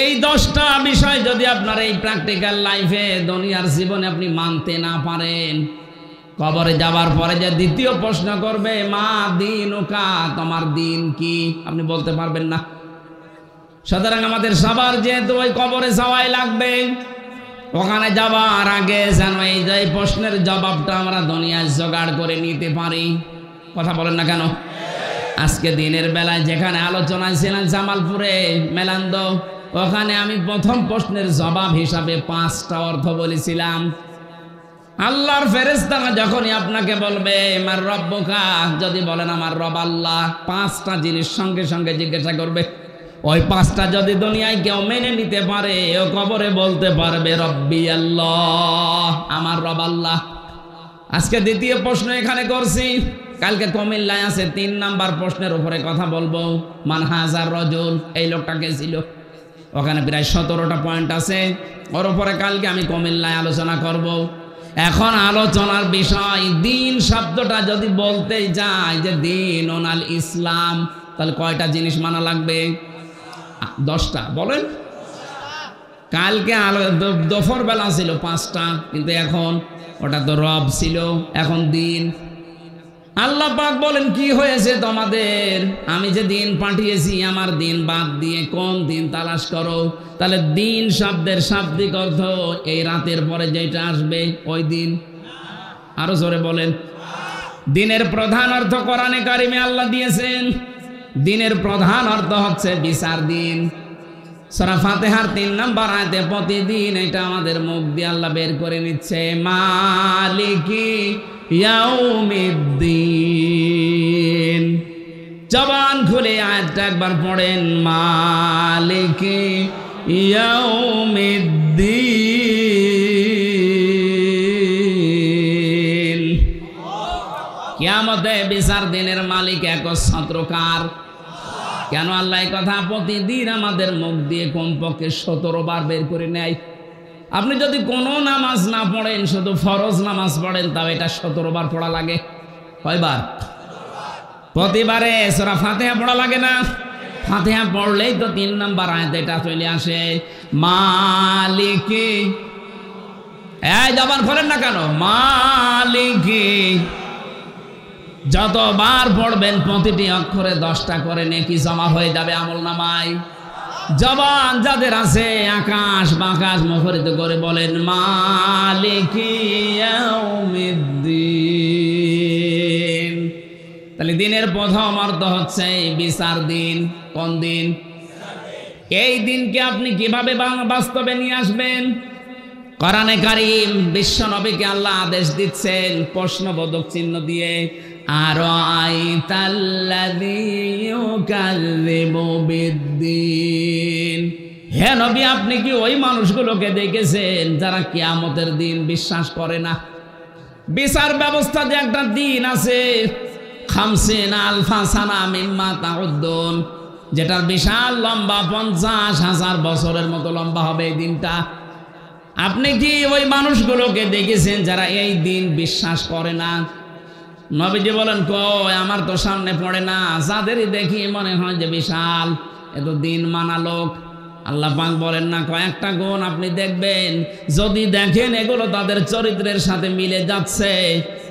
এই 10টা বিষয় যদি আপনার এই প্র্যাকটিক্যাল লাইফে দুনিয়ার জীবনে আপনি মানতে না পারেন, কবরে যাবার পরে যে দ্বিতীয় প্রশ্ন করবে মা দীনুকা, তোমার দিন কি, আপনি বলতে পারবেন না। সুতরাং আমাদের সবার যেহেতু ওই কবরে যাওয়াই লাগবে, ওখানে যাবার আগে যেন এই যে প্রশ্নের জবাবটা আমরা দুনিয়ায় জোগাড় করে নিতে পারি। কথা বলেন না কেন? আজকে দিনের বেলায় যেখানে আলোচনায় ছিলেন জামালপুরে মেলান্দ, ওখানে আমি প্রথম প্রশ্নের জবাব হিসাবে 5টা অর্থ বলেছিলাম। আল্লাহর ফেরেশতারা যখনই আপনাকে বলবে আমার রব্বুকা, যদি বলেন আমার রব আল্লাহ, 5টা জিনিস সঙ্গে সঙ্গে জিজ্ঞাসা করবে। ওই 5টা যদি দুনিয়ায় কেউ মেনে নিতে পারে, ও কবরে বলতে পারবে রব্বি আল্লাহ, আমার রব আল্লাহ। আজকে দ্বিতীয় প্রশ্ন এখানে করছি, কালকে কুমিল্লায় আছে 3 নাম্বার প্রশ্নের উপরে কথা বলবো। মান হাজার রজুল, এই লোকটা কে ছিল? ওখানে প্রায় 17টা পয়েন্ট আছে, ওর উপরে কালকে আমি কুমিল্লায় আলোচনা করব। এখন আলোচনার বিষয় দিন শব্দটা যদি বলতে যায় যে দিন ওনাল ইসলাম, তাহলে কয়টা জিনিস মানা লাগবে? 10টা। বলেন, কালকে দুপুর বেলা ছিল 5টা, কিন্তু এখন ওটা তো রব ছিল, এখন দিন। আল্লাহ পাক বলেন কি হয়েছে তোমাদের? আমি যে দিন পাঠিয়েছি, আমার দিন বাদ দিয়ে কোন দিন তালাশ করো। তাহলে দিন শব্দের শাব্দিক অর্থ এই রাতের পরে যেটা আসবে ওই দিন। আরো জোরে বলেন। দিনের প্রধান অর্থ কোরআনে কারিমে আল্লাহ দিয়েছেন। দিনের প্রধান অর্থ হচ্ছে বিচার দিন। সূরা ফাতিহার 3 নম্বর আয়াতে প্রতিদিন এটা আমাদের মুখ দিয়ে আল্লাহ বের করে নিচ্ছে, মালিকি ইয়াউমিদ্দিন। জবান খুলে আয়াতটা একবার পড়েন, মালিকি ইয়াউমিদ্দিন। কিয়ামতে বিচার দিনের মালিক একচ্ছত্র কার? কেন আল্লাহ এই কথা প্রতিদিন আমাদের মুখ দিয়ে কমপক্ষে 17 বার বের করে নেয়? আপনি যদি কোনো নামাজ না পড়েন, শুধু ফরজ নামাজ পড়েন, তাও এটা 17 বার পড়া লাগে। কয়বার? প্রতিবারে সূরা ফাতিহা পড়া লাগে না? ফাতিহা পড়লেই তো 3 নম্বর আয়াত এটা চলে আসে, মালিকি। এই জবান খোলেন না কেন? মালিকি। যতবার পড়বেন প্রতিটি অক্ষরে 10টা করে নেকি জমা হয়ে যাবে আমলনামায়। জবান যাদের আছে আকাশ বাকাশ মুখরিত করে বলেন, মালিকি ইয়াউমিদ্দিন। তাহলে দিনের প্রথম অর্থ হচ্ছে বিচার দিন। কোন দিন? এই দিনকে আপনি কিভাবে বাস্তবে নিয়ে আসবেন? কোরআনে কারীম বিশ্ব নবীকে আল্লাহ আদেশ দিচ্ছেন প্রশ্নবোধক চিহ্ন দিয়ে, আরাআইতাল্লাযী ইউকাযযিবু বিদ্দীন। হে নবী, আপনি কি ওই মানুষগুলোকে দেখেছেন যারা কিয়ামতের দিন বিশ্বাস করে না? বিচার ব্যবস্থা যে একটা দিন আছে, 50 আলফা সানা মিম্মা তাউদ্দুন, যেটার বিশাল লম্বা 50,000 বছরের মতো লম্বা হবে এই দিনটা। আপনি কি ওই মানুষগুলোকে দেখেছেন যারা এই দিন বিশ্বাস করে না? নবীজি বলেন, কই, আমার তো সামনে পড়ে না। যাদেরই দেখি মনে হয় যে বিশাল, এত দিন মানা লোক। আল্লাহ পাক বলেন না, কয়েকটা গুণ আপনি দেখবেন, যদি দেখেন এগুলো তাদের চরিত্রের সাথে মিলে যাচ্ছে,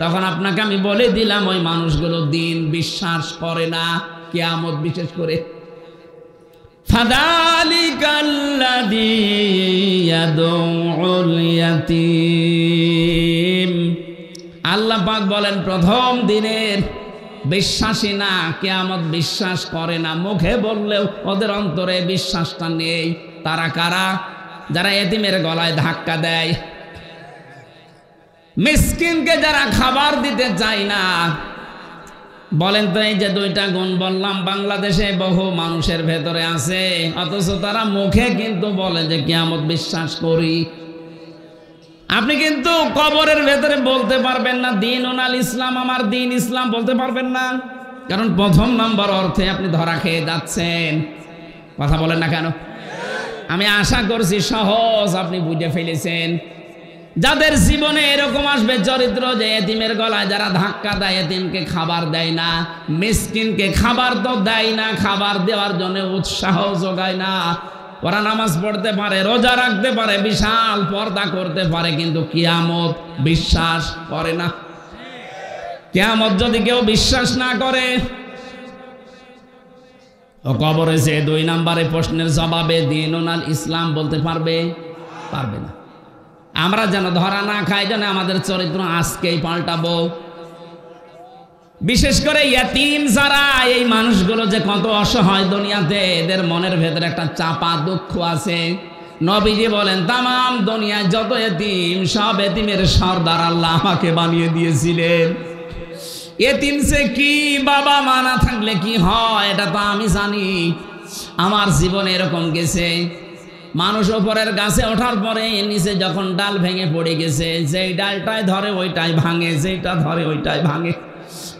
তখন আপনাকে আমি বলে দিলাম ওই মানুষগুলো দিন বিশ্বাস করে না, কিয়ামত বিশেষ করে। ফাযালিকাল্লাযী ইয়াদউল ইয়াতীম। আল্লাহ পাক বলেন প্রথম দিনের বিশ্বাসী না, কিয়ামত বিশ্বাস করে না। মুখে বললেও ওদের অন্তরে বিশ্বাসটা নেই। তারা কারা? যারা এতিমের গলায় ধাক্কা দেয়, মিসকিনকে যারা খাবার দিতে চায় না। বলেন তো, এই যে 2টা গুণ বললাম বাংলাদেশে বহু মানুষের ভেতরে আছে, অথচ তারা মুখে কিন্তু বলে যে কিয়ামত বিশ্বাস করি। আপনি কিন্তু কবরের ভেতরে বলতে পারবেন না দিন ওনাল ইসলাম, আমার দিন ইসলাম বলতে পারবেন না, কারণ প্রথম নম্বর অর্থে আপনি ধরা খেয়ে যাচ্ছেন। কথা বলেন না কেন? আমি আশা করছি সহজ আপনি বুঝে ফেলেছেন। যাদের জীবনে এরকম আসবে চরিত্র যে এতিমের গলায় যারা ধাক্কা দেয়, এতিমকে খাবার দেয় না, মিসকিনকে খাবার তো দেয় না, খাবার দেওয়ার জন্য উৎসাহ যোগায় না, ওরা নামাজ পড়তে পারে, রোজা রাখতে পারে, বিশাল পর্দা করতে পারে, কিন্তু কিয়ামত বিশ্বাস করে না। কিয়ামত যদি কেউ বিশ্বাস না করে, ও কবরে যে 2 নম্বরে প্রশ্নের জবাবে দিনুন আল ইসলাম বলতে পারবে না। আমরা যেন ধরা না খাই, যেন আমাদের চরিত্র আজকেই পাল্টাবো। বিশেষ করে ইয়েতিম যারা, এই মানুষগুলো যে কত অসহায় দুনিয়াতে, এদের মনের ভেতরে একটা চাপা দুঃখ আছে। নবীজি বলেন, তামাম দুনিয়ায় যত এতিম, সব এতিমের সর্দার আল্লাহ আমাকে বানিয়ে দিয়েছিলেন। এতিম সে কি, বাবা মা না থাকলে কি হয় এটা তো আমি জানি। আমার জীবনে এরকম গেছে, মানুষ ওপরের গাছে ওঠার পরে নিচে যখন ডাল ভেঙে পড়ে গেছে, যেই ডালটায় ধরে ওইটাই ভাঙে, যেটা ধরে ওইটাই ভাঙে।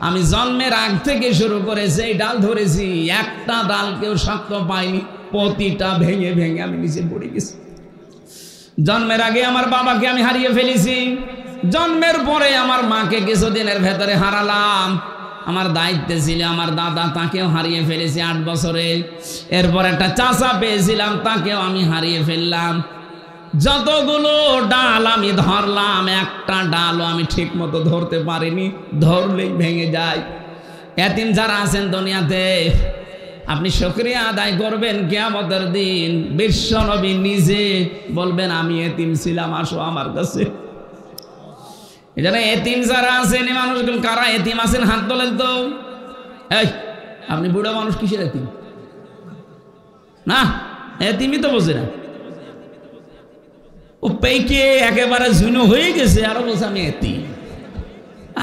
আমি জন্মের আগ থেকে শুরু করে যেই ডাল ধরেছি, একটা ডাল কেউ শক্ত পাইনি, প্রতিটা ভেঙে ভেঙে আমি নিচে পড়ে গেছি। জন্মের আগে আমার বাবাকে আমি হারিয়ে ফেলেছি, জন্মের পরে আমার মাকে কিছুদিনের ভেতরে হারালাম। আমার দায়িত্বে ছিল আমার দাদা, তাকেও হারিয়ে ফেলেছি 8 বছরে। এরপর একটা চাচা পেয়েছিলাম, তাকেও আমি হারিয়ে ফেললাম। যতগুলো ডাল আমি ধরলাম, একটা ডালও আমি ঠিক মতো ধরতে পারিনি, ধরলেই ভেঙে যায়। এতিম যারা আছেন দুনিয়াতে, আপনি শুকরিয়া আদায় করবেন কিয়ামতের দিন। বিশ্বনবী নিজে বলবেন, আমি এতিম ছিলাম, আসো আমার কাছে। এজন্য এতিম যারা আছেন, এই মানুষগুলো কারা এতিম আছেন হাত তোলেন তো। এই আপনি বুড়ো মানুষ, কিসের এতিম? না, এতিমই তো বোঝে না। ও পেকে একেবারে ঝুনো হয়ে গেছে, আরো বলছে আমি এতিম।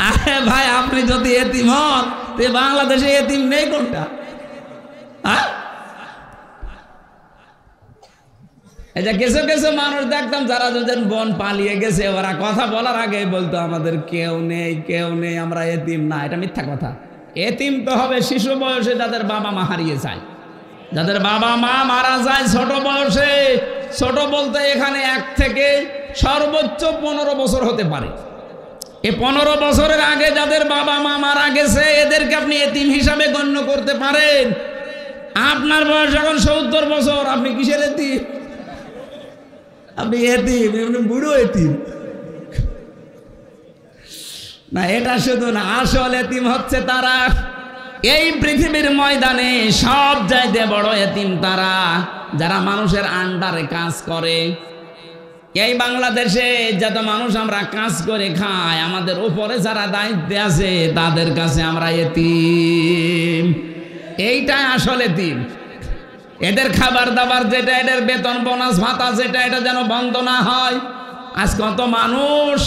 আরে ভাই, আপনি যদি এতিম হন, তো বাংলাদেশে এতিম নেই কোনটা? এই যে কিছু কিছু মানুষ দেখতাম যারা দুজন বোন পালিয়ে গেছে, ওরা কথা বলার আগে বলতো আমাদের কেউ নেই, কেউ নেই, আমরা এতিম না। এটা মিথ্যা কথা। এতিম তো হবে শিশু বয়সে, যাদের বাবা মা হারিয়ে যায়, যাদের বাবা মা মারা যায় ছোট বয়সে। ছোট বলতে এখানে 1 থেকে সর্বোচ্চ 15 বছর হতে পারে। এই 15 বছরের আগে যাদের বাবা মা মারা গেছে, এদেরকে আপনি এতিম হিসাবে গণ্য করতে পারেন। আপনার বয়স এখন 70 বছর, আপনি কিসের এতিম? আপনি এতিম, আপনি বুড়ো এতিম না। এটা শুধু না, আসল এতিম হচ্ছে তারা, এই পৃথিবীর ময়দানে সব চাইতে বড় এতিম তারা, যারা মানুষের আন্ডারে কাজ করে। এই বাংলাদেশে যত মানুষ আমরা কাজ করে খাই, আমাদের উপরে যারা দায়িত্বে আছে, তাদের কাছে আমরা এতিম। এইটাই আসল এতিম। এদের খাবার দাবার যেটা, এদের বেতন বোনাস ভাতা যেটা, এটা যেন বন্ধ না হয়। আজ কত মানুষ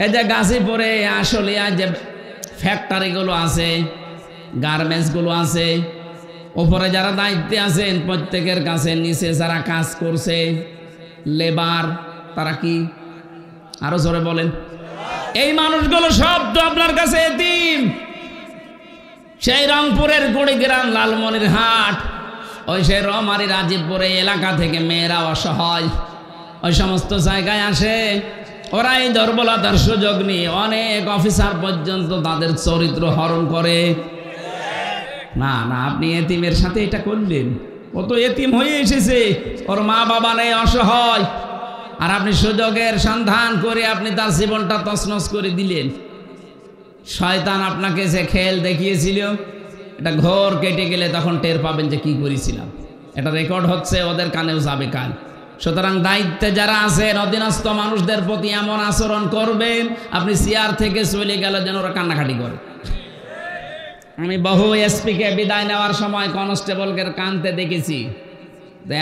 এই যে গাজীপুরে, আসলে আজ যে ফ্যাক্টরিগুলো আছে, গার্মেন্টসগুলো আছে, উপরে যারা দায়িত্বে আছেন, প্রত্যেকের কাছে নিচে যারা কাজ করছে লেবার, তারা কি? আরো জোরে বলেন। এই মানুষগুলো সব তো আপনার কাছে এতিম। সেই রংপুরের কুড়িগ্রাম, লালমনিরহাট, ওই সে রমারি রাজীবপুরে এলাকা থেকে মেয়েরা অসহায় ওই সমস্ত জায়গায় আসে। ওরা এই দুর্বলতার সুযোগ নিয়ে অনেক অফিসার পর্যন্ত তাদের চরিত্র হরণ করে। না না, আপনি এতিমের সাথে এটা করলেন। ও তো এতিম হয়ে এসেছে, ওর মা বাবা নেই, অসহায়, আর আপনি সুযোগের সন্ধান করে আপনি তার জীবনটা তছনছ করে দিলেন। শয়তান আপনাকে যে খেল দেখিয়েছিল, এটা ঘোর কেটে গেলে তখন টের পাবেন যে কি করেছিলাম। এটা রেকর্ড হচ্ছে, ওদের কানেও যাবে কাল। সুতরাং দায়িত্বে যারা আছেন, অধীনস্থ মানুষদের প্রতি এমন আচরণ করবেন, আপনি চেয়ার থেকে চলে গেলে যেন ওরা কান্নাকাটি করে। আমি বহু এসপিকে বিদায় নেওয়ার সময় কনস্টেবলকে কানতে দেখেছি।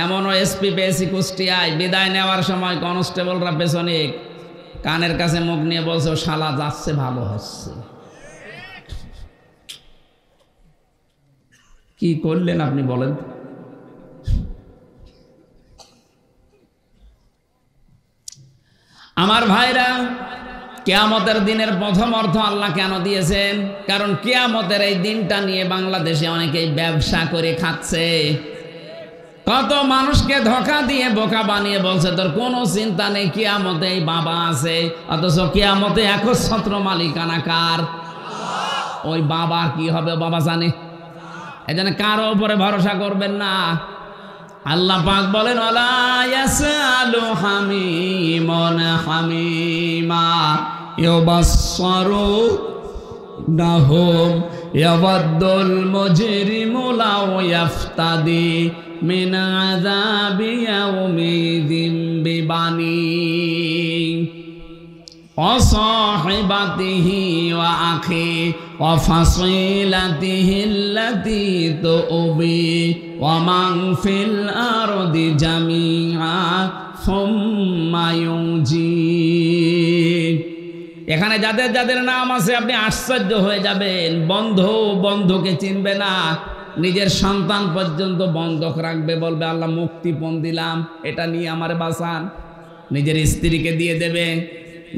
এমনও এসপি পেয়েছি কুষ্টিয়ায়, বিদায় নেওয়ার সময় কনস্টেবলরা পেছনে কানের কাছে মুখ নিয়ে বলছে, শালা যাচ্ছে ভালো হচ্ছে। কি করলেন আপনি বলেন? আমার ভাইরা, কিয়ামতের দিনের প্রথম অর্থ আল্লাহ কেন দিয়েছেন? কারণ কিয়ামতের এই দিনটা নিয়ে বাংলাদেশে অনেকেই ব্যবসা করে খাচ্ছে। কত মানুষকে ধোঁকা দিয়ে বোকা বানিয়ে বলছে তোর কোনো চিন্তা নেই, কিয়ামতে এই বাবা আছে, অথচ কিয়ামতে একচ্ছত্র মালিকানা কার? ওই বাবা কি হবে বাবা জানে। এই জন্য কারো উপরে ভরসা করবেন না। আল্লাহ পাক বলেন ওয়ালা ইয়াসালু হামিমুন হামিমা ইউবাসসারুনাহুম ইয়াওয়াদ্দুল মুজরিমু লাউ ইয়াফতাদি মিন আযাবি ইয়াউমিদিন বিবানি ওয়াসাহিবাতিহি ওয়া আখি ওয়া ফাসিলাতিহি আল্লাতী তুবি ওয়া মান ফিল আরদি জামিআ সুম্মা ইউনজি। এখানে যাদের যাদের নাম আছে আপনি আশ্চর্য হয়ে যাবেন। বন্ধু বন্ধুকে চিনবে না, নিজের সন্তান পর্যন্ত বন্ধক রাখবে, বলবে আল্লাহ মুক্তিপণ দিলাম, এটা নিয়ে আমার বাঁচান। নিজের স্ত্রীকে দিয়ে দেবে,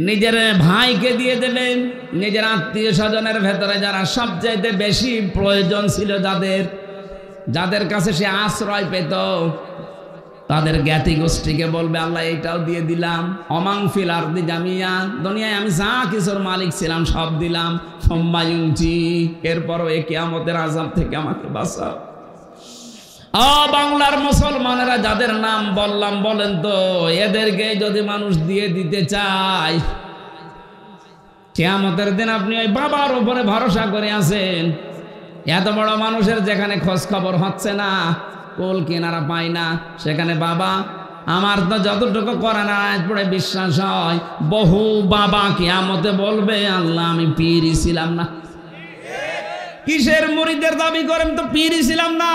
নিজের ভাইকে দিয়ে দেবেন, নিজের আত্মীয় স্বজনের ভেতরে যারা সবচাইতে বেশি প্রয়োজন ছিল, যাদের কাছে সে আশ্রয় পেত, তাদের জ্ঞাতি গোষ্ঠীকে বলবে আল্লাহ এইটাও দিয়ে দিলাম। অমাং ফিল আরদি জামিয়া, দুনিয়ায় আমি যা কিছুর মালিক ছিলাম সব দিলাম। সম্মায়ুঞ্জি, এরপরও এই কিয়ামতের আযাব থেকে আমাকে বাঁচাও। বাংলার মুসলমানেরা যাদের নাম বললাম, বলেন তো এদেরকে যদি মানুষ দিয়ে দিতে চায়, কিয়ামতের দিন আপনি ওই বাবার উপরে ভরসা করে আছেন, এত বড় মানুষের যেখানে খোঁজ খবর হচ্ছে না, কোল কিনারা পায় না, সেখানে বাবা আমার তো যতটুকু কোরআন আয়াত পড়ে বিশ্বাস হয়, বহু বাবা কিয়ামতে বলবে আল্লাহ আমি পীরই ছিলাম না। কিসের মুরিদের দাবি করেন? তো পীরই ছিলাম না।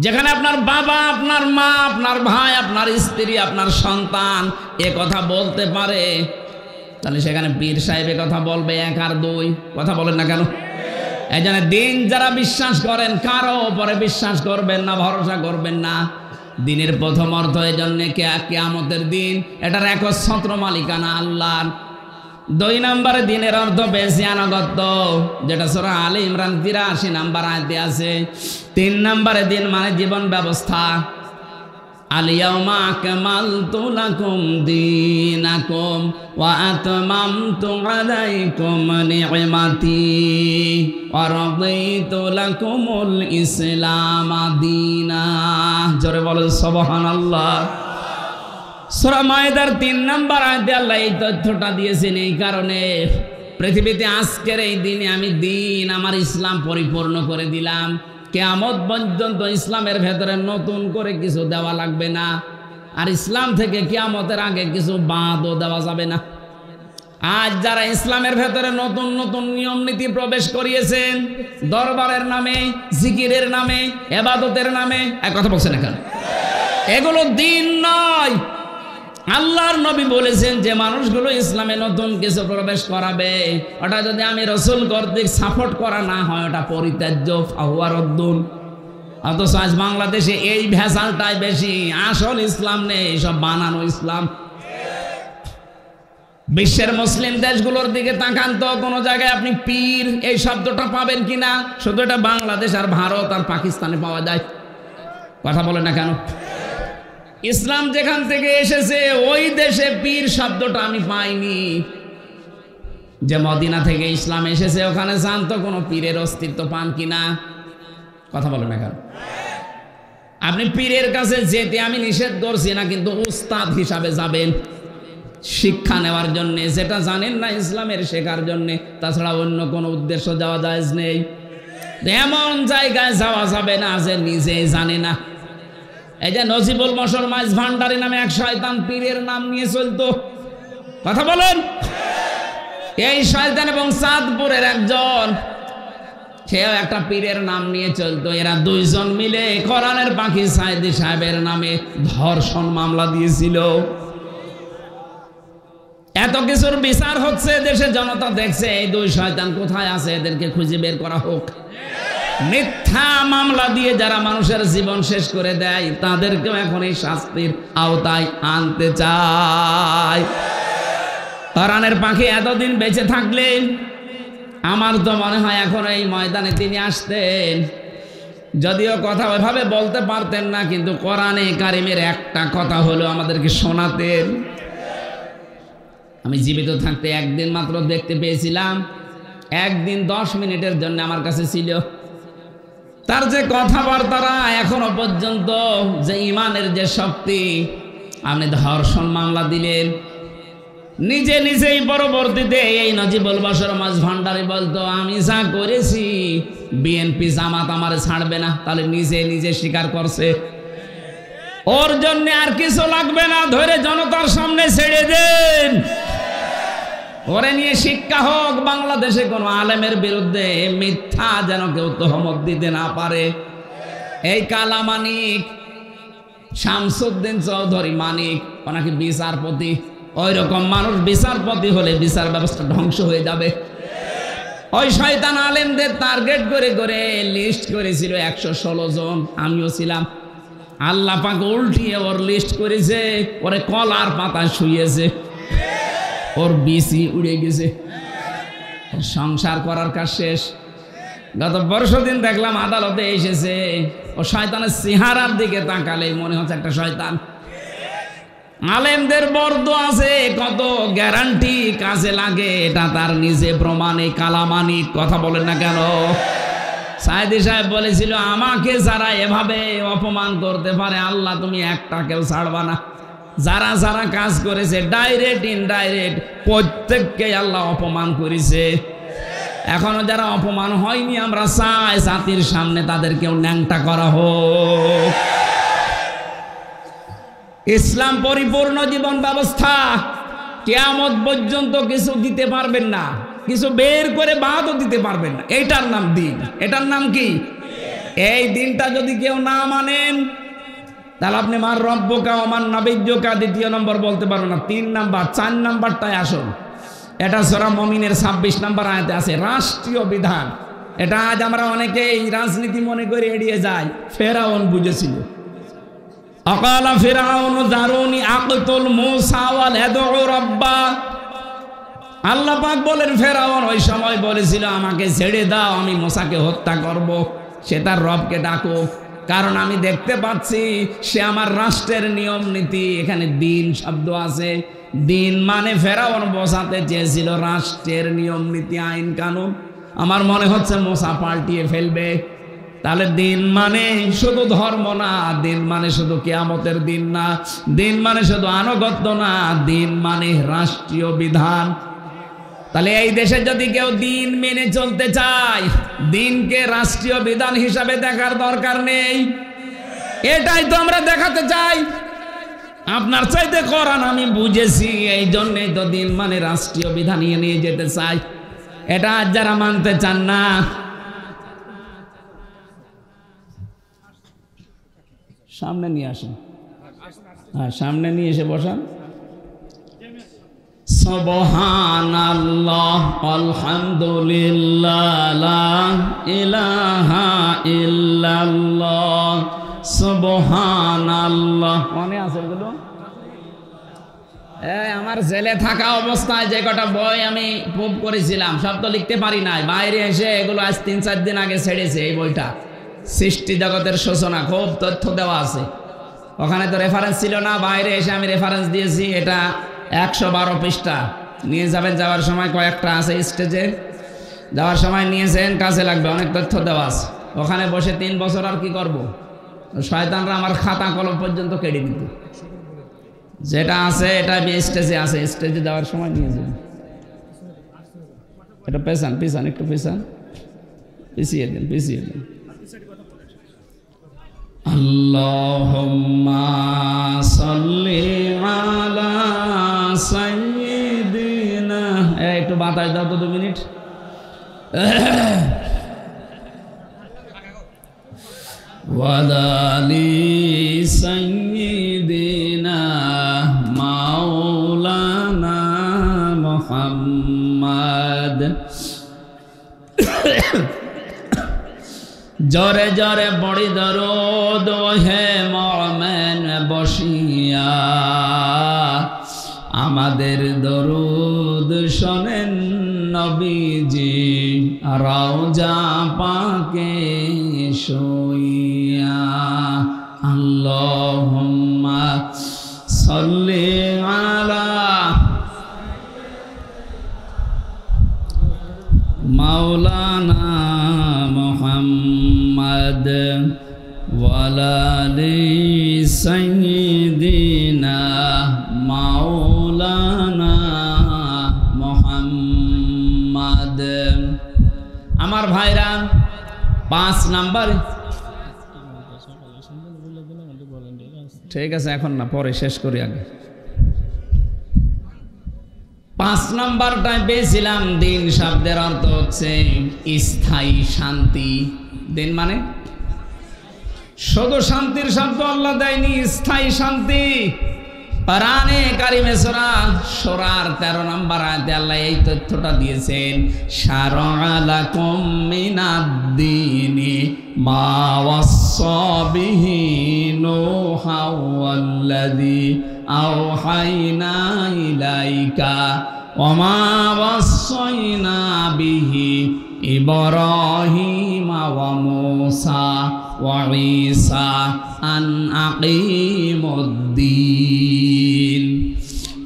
যেখানে আপনার বাবা, আপনার মা, আপনার ভাই, আপনার স্ত্রী, আপনার সন্তান এ কথা বলতে পারে, তাহলে সেখানে পীর সাহেব কথা বলবে এক আর দুই কথা বলেন না কেন? এই জন্য দিন যারা বিশ্বাস করেন কারো উপরে বিশ্বাস করবেন না, ভরসা করবেন না। দিনের প্রথম অর্থ এই জন্য কিয়ামতের দিন, এটার একচ্ছত্র মালিকানা আল্লাহর। 2 নম্বরে দিনের অর্থ বেশি আনুগত্য, যেটা সূরা আলে ইমরান 83 নম্বর আয়াতে আছে। 3 নম্বরে দিন মানে জীবন ব্যবস্থা। আল ইয়াউমা আকমালতু লাকুম দীনাকুম ওয়া আতমামতু আলাইকুম নি'মাতি ওয়া রাদিতু লাকুমুল ইসলাম দীনা। জোরে বলেন সুবহানাল্লাহ। সূরা মায়েদার 3 নম্বর আয়াতে আল্লাহ এই তথ্যটা দিয়েছেন এই কারণে, পৃথিবীতে আজকের এই দিনে আমি দিন আমার ইসলাম পরিপূর্ণ করে দিলাম। কিয়ামত পর্যন্ত ইসলামের ভেতরে নতুন করে কিছু দেওয়া লাগবে না, আর ইসলাম থেকে কিয়ামতের আগে কিছু বাদও দেওয়া যাবে না। আজ যারা ইসলামের ভেতরে নতুন নতুন নিয়ম নীতি প্রবেশ করিয়েছেন, দরবারের নামে, জিকিরের নামে, ইবাদতের নামে, এক কথা বলছেন এখানে, এগুলো দিন নয়। আল্লাহর নবী বলেছেন যে মানুষগুলো ইসলামে নতুন কিছু প্রবেশ করাবে, ওটা যদি আমি রাসূল কর্তৃক সাপোর্ট করা না হয়, ওটা পরিত্যাজ্য, ফাহুয়া রদ্দুন। অথচ আজ বাংলাদেশে এই ভেজালটাই বেশি, আসল ইসলাম নেই, সব বানানো ইসলাম। বিশ্বের মুসলিম দেশগুলোর দিকে তাকান তো, কোনো জায়গায় আপনি পীর এই শব্দটা পাবেন কিনা? শুধু এটা বাংলাদেশ আর ভারত আর পাকিস্তানে পাওয়া যায়। কথা বলে না কেন? ইসলাম যেখান থেকে এসেছে ওই দেশে পীর শব্দটা আমি পাইনি। যে মদিনা থেকে ইসলাম এসেছে ওখানে যান তো, কোনো পীরের অস্তিত্ব পান কিনা? কথা বলেন না কেন? আপনি পীরের কাছে যেতে আমি নিষেধ করছি না, কিন্তু উস্তাদ হিসাবে যাবেন শিক্ষা নেওয়ার জন্য, যেটা জানেন না ইসলামের শেখার জন্য, তাছাড়া অন্য কোনো উদ্দেশ্য যাওয়া জায়েজ নেই। এমন জায়গায় যাওয়া যাবে না যে নিজে জানে না। এই যে নজিবুল মশর মাইজ ভান্ডারী নামে এক শয়তান পীরের নাম নিয়ে চলতো, কথা বলেন, এই শয়তান এবং চাঁদপুরের একজন, সেও একটা পীরের নাম নিয়ে চলতো। এরা দুইজন মিলে কোরআনের পাখি সাইদি সাহেবের নামে ধর্ষণ মামলা দিয়েছিল। এত কিছুর বিচার হচ্ছে, দেশের জনতা দেখছে, এই দুই শয়তান কোথায় আছে, এদেরকে খুঁজে বের করা হোক। মিথ্যা মামলা দিয়ে যারা মানুষের জীবন শেষ করে দেয়, তাদেরকেও এখন এই শাস্তির আওতায় আনতে চায়। কোরআনের পাখি এতদিন বেঁচে থাকলে আমার তো মনে হয় এখন এই ময়দানে তিনি আসতেন। যদিও কথা ওইভাবে বলতে পারতেন না, কিন্তু কোরআনে কারিমের একটা কথা হলো আমাদেরকে শোনাতেন। আমি জীবিত থাকতে একদিন মাত্র দেখতে পেয়েছিলাম, একদিন 10 মিনিটের জন্য আমার কাছে ছিল। তার যে কথাবার্তারা এখনো পর্যন্ত, যে ইমানের যে শক্তি, আপনি ধর্ষণ মামলা দিলেন, নিজে নিজেই পরবর্তীতে এই নজিবুল বশর মাঝ ভান্ডারি বলতো আমি যা করেছি বিএনপি জামাত আমারে ছাড়বে না, তাহলে নিজে নিজে স্বীকার করছে। ওর জন্য আর কিছু লাগবে না, ধরে জনতার সামনে ছেড়ে দেন, ওরে নিয়ে শিক্ষা হোক। বাংলাদেশে কোনো আলেমের বিরুদ্ধে মিথ্যা যেন কেউ তহমত দিতে না পারে। এই কালা মানিক, শামসুদ্দিন চৌধুরী মানিক, ওনাকে বিচারপতি, ওই রকম মানুষ বিচারপতি হলে বিচার ব্যবস্থা ধ্বংস হয়ে যাবে। ওই শয়তান আলেমদের টার্গেট করে করে লিস্ট করেছিল 116 জন, আমিও ছিলাম। আল্লাহ পাক উল্টিয়ে ওর লিস্ট করেছে, ওরে কলার পাতা শুয়েছে, ওর বিসি উড়ে গেছে, সংসার করার কাজ শেষ। গত বর্ষদিন দেখলাম আদালতে এসেছে, ও শয়তানের চেহারার দিকে তাকালে মনে হচ্ছে একটা শয়তান। আলেমদের বর্দ আছে, কত গ্যারান্টি কাজে লাগে এটা তার নিজে প্রমাণে। কালামানি কথা বলেন না কেন? সাইদি সাহেব বলেছিল আমাকে যারা এভাবে অপমান করতে পারে আল্লাহ তুমি একটা কেউ ছাড়বা না। যারা যারা কাজ করেছে ডাইরেক্ট ইনডাইরেক্ট প্রত্যেককে আল্লাহ অপমান করেছে। এখনো যারা অপমান হয়নি আমরা চাই জাতির সামনে তাদেরকেও ন্যাংটা করা হোক। ইসলাম পরিপূর্ণ জীবন ব্যবস্থা, কিয়ামত পর্যন্ত কিছু দিতে পারবেন না, কিছু বের করে বাদও দিতে পারবেন না। এটার নাম দিন। এটার নাম কি? এই দিনটা যদি কেউ না মানেন তাহলে আপনি মার রব্বকা আমার নাবিজ্যকা দ্বিতীয় নম্বর বলতে পারবেন না, 3 নাম্বার 4 নাম্বারটায় আসুন। এটা সূরা মুমিনের 26 নম্বর আয়াতে আছে, রাষ্ট্রীয় বিধান। এটা আজ আমরা অনেকেই রাজনীতি মনে করে এড়িয়ে যাই। ফেরাউন বুঝেছিল। আকালা ফিরাউন দারুনি আকতুল মূসা ওয়াল ইয়াদউ রাব্বা। আল্লাহ পাক বলেন ফেরাউন ওই সময় বলেছিল আমাকে ছেড়ে দাও, আমি মূসাকে হত্যা করব, সে তার রবকে ডাকুক, কারণ আমি দেখতে পাচ্ছি সে আমার রাষ্ট্রের নিয়ম নীতি। এখানে দিন শব্দ আছে। দিন মানে ফেরাউন বোঝাতে চেয়েছিল রাষ্ট্রের নিয়ম নীতি, আইন কানুন। আমার মনে হচ্ছে মূসা পাল্টিয়ে ফেলবে। তাহলে দিন মানে শুধু ধর্ম না, দিন মানে শুধু কিয়ামতের দিন না, দিন মানে শুধু আনুগত্য না, দিন মানে রাষ্ট্রীয় বিধান। তাহলে এই দেশে যদি কেউ দিন মেনে চলতে চায়, দিনকে রাষ্ট্রীয় বিধান হিসাবে দেখার দরকার নেই। এটাই তো আমরা দেখাতে চাই। আপনার চাইতে কোরআন আমি বুঝেছি, এই জন্যই তো দিন মানে রাষ্ট্রীয় বিধান নিয়ে যেতে চাই। এটা আজ যারা মানতে চান না, সামনে নিয়ে আসেন। হ্যাঁ, সামনে নিয়ে এসে বসান। সুবহানাল্লাহ আলহামদুলিল্লাহ লা ইলাহা ইল্লাল্লাহ সুবহানাল্লাহ। মনে আছে এগুলো? আমার জেলে থাকা অবস্থায় যে কটা বই আমি প্রুফ করেছিলাম সব তো লিখতে পারি নাই, বাইরে এসে এগুলো আজ 3-4 দিন আগে ছেড়েছে। এই বইটা সৃষ্টি জগতের সূচনা, খুব তথ্য দেওয়া আছে। ওখানে তো রেফারেন্স ছিল না, বাইরে এসে আমি রেফারেন্স দিয়েছি। এটা 112 পৃষ্ঠা। নিয়ে যাবেন, যাওয়ার সময় কয়েকটা আছে স্টেজে, যাওয়ার সময় নিয়েছেন, কাজে লাগবে, অনেক তথ্য দেওয়া আছে। ওখানে বসে 3 বছর আর কি করব? শয়তানরা আমার খাতা কলম পর্যন্ত কেড়ে নিত। যেটা আছে এটা স্টেজে আছে, স্টেজে যাওয়ার সময় নিয়ে যাবেন। এটা পেছান পিছান, একটু পিছান, পিছিয়ে দেন, পিছিয়ে দেন। আল্লাহুম্মা সাল্লি আলা সাইয়্যিদিনা। একটু বাতাস দাও তো 2 মিনিট। ওয়ালালি সাইয়্যিদিনা মাওলানা মুহাম্মদ। জরে জরে বড়ি দরুদ হে মুমিন বসিয়া, আমাদের দরুদ শোনেন নবীজি রওজা পাকে শুইয়া। আল্লাহুম্মা সাল্লি আলা মাওলানা মুহাম্মদ সাইয়্যিদিনা মাওলানা মুহাম্মদ। আমার ভাইরা 5 নাম্বার, ঠিক আছে এখন না, পরে শেষ করি আগে। 5 নাম্বারটায় পেয়েছিলাম দিন শব্দের অর্থ হচ্ছে স্থায়ী শান্তি। দিন মানে শুধু শান্তির শব্দ আল্লাহ দেয়নি, স্থায়ী শান্তি। কোরআনে কারিমে সূরা শূরার 13 নম্বর আয়াতে আল্লাহ এই তথ্যটা দিয়েছেন, শারআ লাকুম মিনাদ-দীনি মা ওয়াসসা বিহি নূহা ওয়াল্লাযী আওহাইনা ইলাইকা ওয়া মা ওয়াসাইনা বিহি ইব্রাহিম ওয়া মূসা ওয়া ঈসা আন আকিমুদ-দীন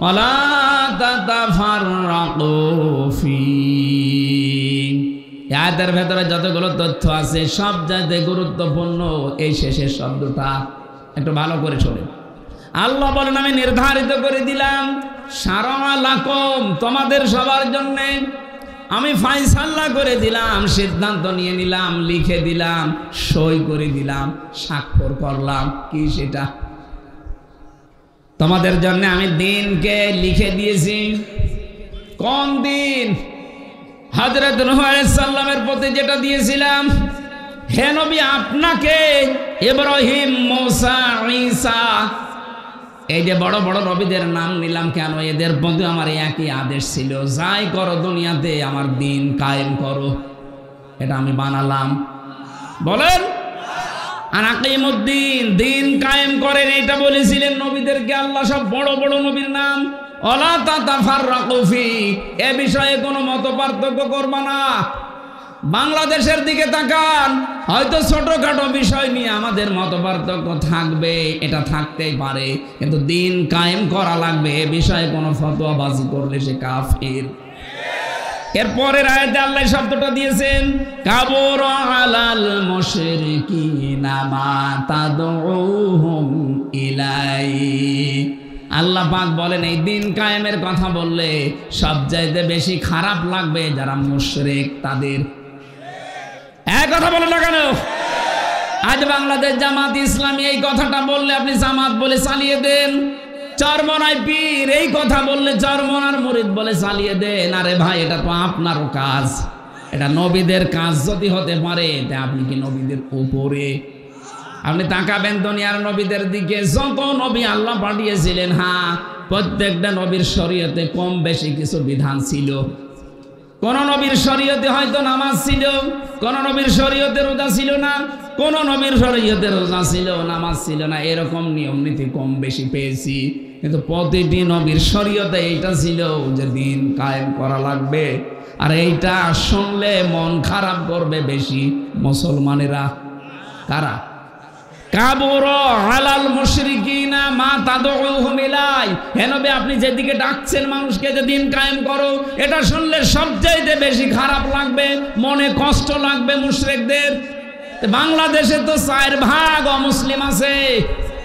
ওয়া লা তাতাফাররাকু ফীহি। আয়াতের ভেতরে যতগুলো তথ্য আছে সব যাতে গুরুত্বপূর্ণ এই শেষের শব্দটা একটু ভালো করে শোনেন। আল্লাহ বলেন আমি নির্ধারিত করে দিলাম, শারআ লাকুম তোমাদের সবার জন্য আমি ফায়সালা করে দিলাম, সিদ্ধান্ত নিয়ে নিলাম, লিখে দিলাম, সই করে দিলাম, স্বাক্ষর করলাম। কি সেটা? তোমাদের জন্য আমি দিনকে লিখে দিয়েছি। কোন দিন? হযরত নূহ আলাইহিস সালামের প্রতি যেটা দিয়েছিলাম, হে নবী আপনাকে ইব্রাহিম, মূসা, ঈসা, এই যে বড় বড় নবীদের নাম নিলাম কেন? এদের প্রতি আমার একই আদেশ ছিল, যাই করো দুনিয়াতে আমার দিন কায়েম করো। এটা আমি বানালাম। বলেন আনাকিমুদ্দিন, দিন কায়েম করেন, এটা বলেছিলেন নবীদেরকে আল্লাহ। সব বড় বড় নবীর নাম। ওয়ালা তাতাফাররাকু ফি, এ বিষয়ে কোনো মত পার্থক্য করবা না। বাংলাদেশের দিকে তাকান, হয়তো ছোটখাটো বিষয় নিয়ে আমাদের মত পার্থক্য থাকবে, এটা থাকতেই পারে, কিন্তু দিন কায়েম করা লাগবে। এ বিষয়ে কোনো ফতোয়াবাজি করলে সে কাফির। এরপরের আয়াতে আল্লাহ শব্দটা দিয়েছেন, কাবুরা আলাল মুশরিকিনা মা তাদউহুম ইলাই। আল্লাহ পাক বলেন এই দিন কায়েমের কথা বললে সবচাইতে বেশি খারাপ লাগবে যারা মুশরিক তাদের। এক কথা বলে না কেন? আজ বাংলাদেশ জামাত ইসলামী এই কথাটা বললে আপনি জামাত বলে চালিয়ে দেন, চরমনাই পীর এই কথা বললে চরমনার মুরিদ বলে চালিয়ে দেন। আরে ভাই, এটা তো আপনারও কাজ, এটা নবীদের কাজ যদি হতে পারে, তা আপনি কি নবীদের উপরে? আপনি তাকাবেন দুনিয়ার নবীদের দিকে, যত নবী আল্লাহ পাঠিয়েছিলেন, হ্যাঁ প্রত্যেকটা নবীর শরীয়তে কম বেশি কিছু বিধান ছিল। কোন নবীর শরীয়তে হয়তো নামাজ ছিল, কোন নবীর শরীয়তে রোজা ছিল না, কোন নবীর শরীয়তে রোজা ছিল নামাজ ছিল না, এরকম নিয়ম নীতি কম বেশি পেয়েছি। কিন্তু প্রতিটি নবীর শরীয়তে এইটা ছিল যে দিন কায়েম করা লাগবে। আর এইটা শুনলে মন খারাপ করবে বেশি মুসলমানেরা। কারা? কাবুরা আলাল মুশরিকিনা মা তাদউহুম ইলাই। হে নবী আপনি যেদিকে ডাকছেন মানুষকে যে দিন কায়েম করো, এটা শুনলে সবচাইতে বেশি খারাপ লাগবে, মনে কষ্ট লাগবে মুশরিকদের। বাংলাদেশে তো 4 ভাগ অমুসলিম আছে,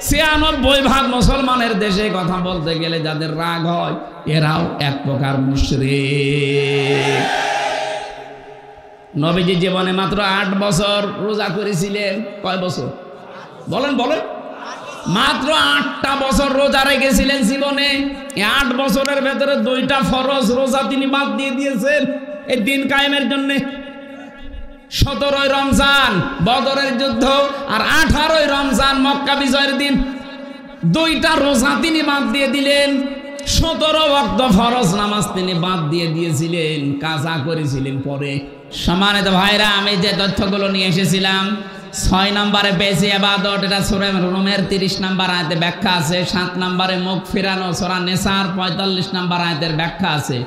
96% মুসলমানের দেশে কথা বলতে গেলে যাদের রাগ হয় এরাও এক প্রকার মুশরিক। নবীজি জীবনে মাত্র 8 বছর রোজা করেছিলেন। কয় বছর? বলেন বলেন। মাত্র 8টা বছর রোজা রেখেছিলেন জীবনে। 8 বছরের ভেতরে 2টা ফরজ রোজা তিনি বাদ দিয়ে দিয়েছেন এই দিন কায়েমের জন্য। 17ই রমজান বদরের যুদ্ধ, আর 18ই রমজান মক্কা বিজয়ের দিন। 2টা রোজা তিনি বাদ দিয়ে দিলেন। 17 ওয়াক্ত ফরজ নামাজ তিনি বাদ দিয়ে দিয়েছিলেন, কাজা করেছিলেন পরে। সম্মানিত ভাইরা, আমি যে তথ্যগুলো নিয়ে এসেছিলাম 6 নম্বরে পেয়েছি ইবাদত, এটা সূরা রুমের 30 নম্বর আয়াতে ব্যাখ্যা আছে। 7 নম্বরে মুখ ফিরানো, সূরা নিসার 45 নম্বর আয়াতের ব্যাখ্যা আছে।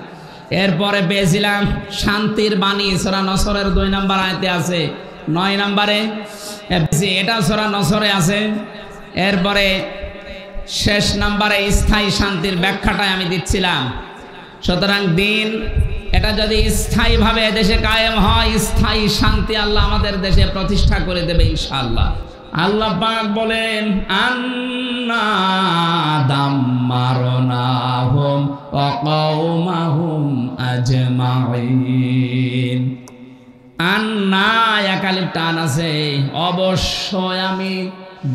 এরপরে পেয়েছিলাম শান্তির বাণী, সূরা নসরের 2 নম্বর আয়াতে আছে। 9 নম্বরে এটা সূরা নসরে আছে। এরপরে শেষ নম্বরে স্থায়ী শান্তির ব্যাখ্যাটাই আমি দিচ্ছিলাম। সুতরাং দিন এটা যদি স্থায়ীভাবে দেশে কায়েম হয়, স্থায়ী শান্তি আল্লাহ আমাদের দেশে প্রতিষ্ঠা করে দেবে ইনশাআল্লাহ। আল্লাহ পাক বলেন আন্না দাম্মারনাহুম ওয়া কওমাহুম আজমাইন। আন্না একালিফ টান আছে, অবশ্যই আমি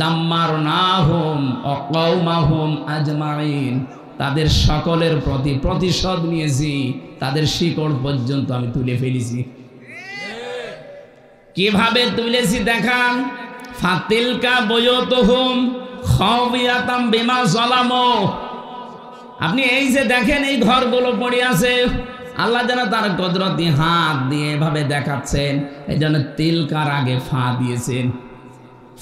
দাম্মারনাহুম ওয়া কওমাহুম আজমাইন, তাদের সকলের প্রতি প্রতিশোধ নিয়েছি, তাদের শিকড় পর্যন্ত আমি তুলে ফেলেছি। কিভাবে তুলেছি দেখান। ফাতিলকা বুয়ুতুহুম খাওয়াতাম বিমা যালামু। আপনি এই যে দেখেন এই ঘরগুলো পড়ে আছে, আল্লাহ যেন তার কুদরতি হাত দিয়ে এভাবে দেখাচ্ছেন, এই জন্য তিলকার আগে ফা দিয়েছেন।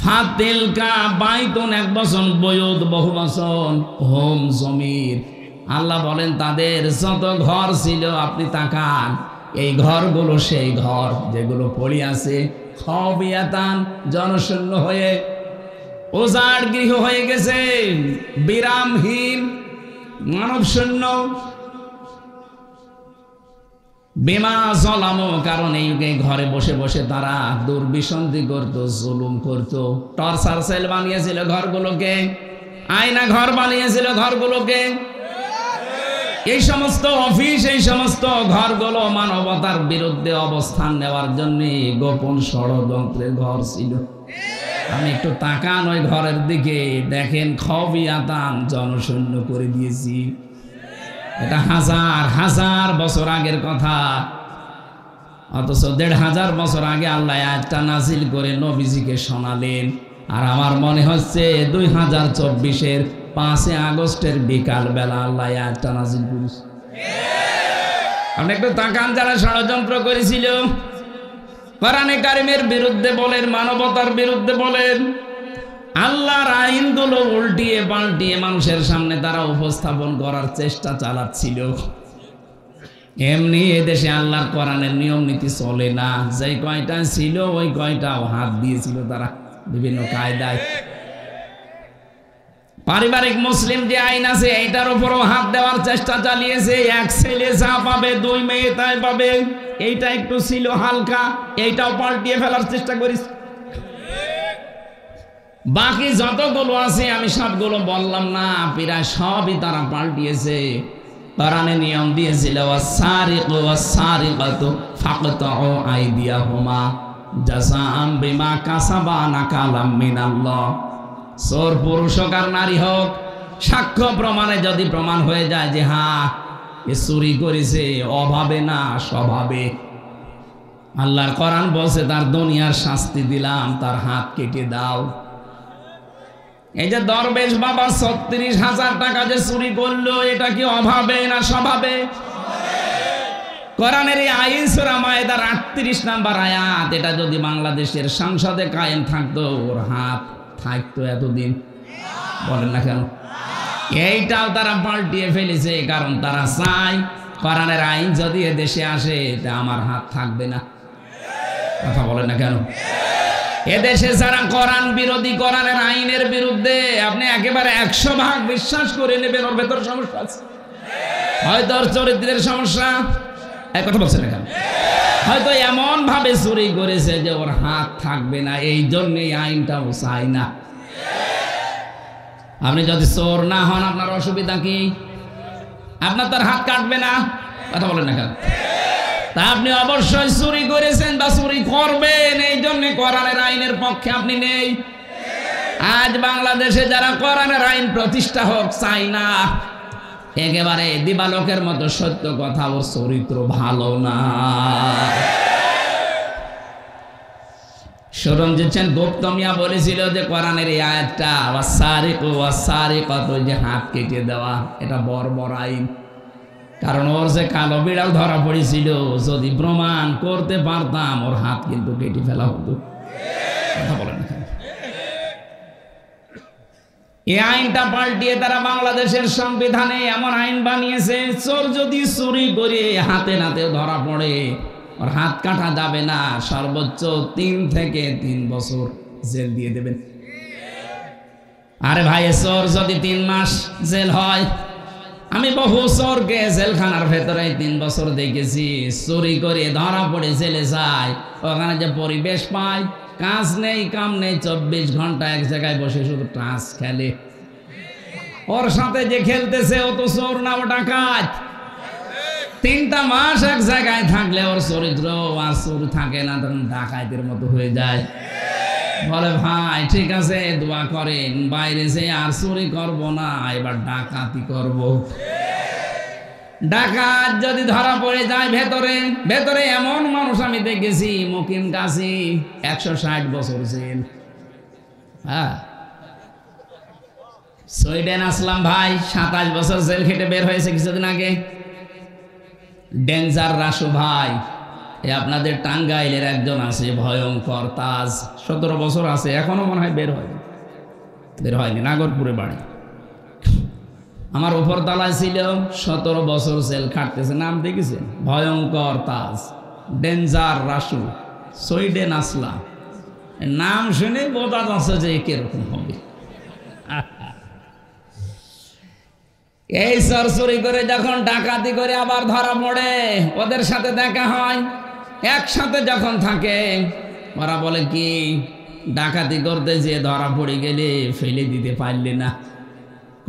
ফাতিলকা বাইতুন এক বচন, বুয়ুত বহু বচন, হোম জমির। আল্লাহ বলেন তাদের যত ঘর ছিল আপনি তাকান, এই ঘরগুলো সেই ঘর যেগুলো পড়ে আছে খাওয়াতান, জনশূন্য হয়ে উজাড় গৃহ হয়ে গেছে, বিরামহীন, মানব শূন্য। বিমা যালামু, কারণ এই ঘরে বসে বসে তারা দুর্বিসন্ধি করত, জুলুম করত, টর্চার সেল বানিয়েছিল ঘরগুলোকে, আয়না ঘর বানিয়েছিল ঘরগুলোকে। এই সমস্ত অফিস, এই সমস্ত ঘরগুলো মানবতার বিরুদ্ধে অবস্থান নেওয়ার জন্য গোপন ষড়যন্ত্রের ঘর ছিল। আমি একটু তাকান ওই ঘরের দিকে, দেখেন খাওয়াতান, জনশূন্য করে দিয়েছি। এটা হাজার হাজার বছর আগের কথা, অথচ 1500 বছর আগে আল্লাহ আয়াতটা নাজিল করে নবীজিকে শোনালেন। আর আমার মনে হচ্ছে 2024-এর 5 আগস্টের বিকাল বেলা আল্লাহ আয়াতটা নাজিল করেছে। আপনি একটু তাকান, যারা ষড়যন্ত্র করেছিল কোরআনে কারিমের বিরুদ্ধে বলেন, মানবতার বিরুদ্ধে বলেন, আল্লাহর আইনগুলো উল্টিয়ে পাল্টিয়ে মানুষের সামনে তারা উপস্থাপন করার চেষ্টা চালাচ্ছিল। এমনি এদেশে আল্লাহর কোরআনের নিয়ম নীতি চলে না, যে কয়টা ছিল ওই কয়টাও হাত দিয়েছিল তারা বিভিন্ন কায়দায়। পারিবারিক মুসলিম যে আইন আছে এইটার উপরও হাত দেওয়ার চেষ্টা চালিয়েছে। এক ছেলে যা পাবে 2 মেয়ে তাই পাবে, এইটা একটু ছিল হালকা, এইটাও পাল্টিয়ে ফেলার চেষ্টা করিস। বাকি যতগুলো আছে আমি সবগুলো বললাম না, প্রায় সবই তারা পাল্টিয়েছে। কোরআনে নিয়ম দিয়েছিল ওয়াস-সারিকু ওয়াস-সারিকাতু ফাকতাউ আইদিয়াহুমা জাযাআম বিমা কাসাবা নাকালাম মিনাল্লাহ। চোর পুরুষ হোক আর নারী হোক, সাক্ষ্য প্রমাণে যদি প্রমাণ হয়ে যায় যে হ্যাঁ এ চুরি করেছে, অভাবে না স্বভাবে, আল্লাহর কোরআন বলছে তার দুনিয়ার শাস্তি দিলাম, তার হাত কেটে দাও। এই যে দরবেশ বাবা 36,000 টাকা যে চুরি করলো, এটা কি অভাবে না স্বভাবে? কোরআনের এই আইন সূরা মায়েদার 38 নম্বর আয়াত, এটা যদি বাংলাদেশের সংসদে কায়েম থাকতো, ওর হাত থাকতো এতদিন। বলেন না কেন? এইটাও তারা পাল্টিয়ে ফেলেছে, কারণ তারা চায় কোরআনের আইন যদি এ দেশে আসে তা আমার হাত থাকবে না। কথা বলেন না কেন? এদেশে যারা কোরআন বিরোধী, কোরআনের আইনের বিরুদ্ধে, আপনি একেবারে 100% বিশ্বাস করে নেবেন ওর ভেতর সমস্যা আছে, হয়তো ওর চরিত্রের সমস্যা। এক কথা বলছেন না কেন? হয়তো এমন ভাবে চুরি করেছে যে ওর হাত থাকবে না, এই জন্যই আইনটাও চাই না। আপনি যদি চোর না হন আপনার অসুবিধা কি? আপনার তার হাত কাটবে না। কথা বলেন না কেন? তা আপনি অবশ্যই চুরি করেছেন বা চুরি করবেন, এই জন্য কোরআনের আইনের পক্ষে আপনি নেই। আজ বাংলাদেশে যারা কোরআনের আইন প্রতিষ্ঠা হোক চাই না, একেবারে দিবালোকের মতো সত্য কথা, ওর চরিত্র ভালো না। সরঞ্জিত সেন গুপ্ত মিয়া বলেছিল যে কোরআনের এই আয়াতটা ওয়াস-সারিকু ওয়াস-সারিকাতু, যে হাত কেটে দেওয়া, এটা বর্বর আইন। কারণ ওর যে কালো বিড়াল ধরা পড়েছিল, যদি প্রমাণ করতে পারতাম ওর হাত কিন্তু কেটে ফেলা হতো। কথা বলেন না? এই আইনটা পাল্টিয়ে তারা বাংলাদেশের সংবিধানে এমন আইন বানিয়েছে, চোর যদি চুরি করে হাতে নাতে ধরা পড়ে ওর হাত কাটা যাবে না, সর্বোচ্চ 3 থেকে 3 বছর জেল দিয়ে দেবেন। আরে ভাই, চোর যদি 3 মাস জেল হয়, আমি বহু চোরকে জেলখানার ভেতরে 3 বছর দেখেছি। চুরি করে ধরা পড়ে জেলে যায়, ওখানে যে পরিবেশ পায়, কাজ নেই কাম নেই, 24 ঘন্টা এক জায়গায় বসে শুধু টাস খেলে। ওর সাথে যে খেলতেছে ও তো চোর না, ও ডাকাত। 3টা মাস এক জায়গায় থাকলে ওর চরিত্র আর চোর থাকে না, তখন ডাকাতের মতো হয়ে যায়। বলে ভাই ঠিক আছে দোয়া করেন, বাইরে যে আর চুরি করবো না, এবার ডাকাতি করব। ডাকাত যদি ধরা পড়ে যায় ভেতরে ভেতরে, এমন মানুষ আমি দেখেছি মুকিম কাশি 160 বছর জেল। হ্যাঁ, সুইডেন আসলাম ভাই 27 বছর জেল খেটে বের হয়েছে কিছুদিন আগে। ডেঞ্জার রাসু ভাই, আপনাদের টাঙ্গাইলের একজন আছে ভয়ঙ্কর তাজ, 17 বছর আছে, এখনো মনে হয় বের হয়নি, নাগরপুরে বাড়ি। আমার উপর তলায় ছিল, 17 বছর জেল খাটতেছে। নাম দেখেছেন? ভয়ঙ্কর তাজ, ডেঞ্জার রাসু, সুইডেন আসলাম। নাম শুনে বোঝা যাচ্ছে যে কিরকম হবে। এই চুরি করে যখন ডাকাতি করে আবার ধরা পড়ে, ওদের সাথে দেখা হয়, একসাথে যখন থাকে, ওরা বলে কি ডাকাতি করতে যে ধরা পড়ে গেলে ফেলে দিতে পারলে না,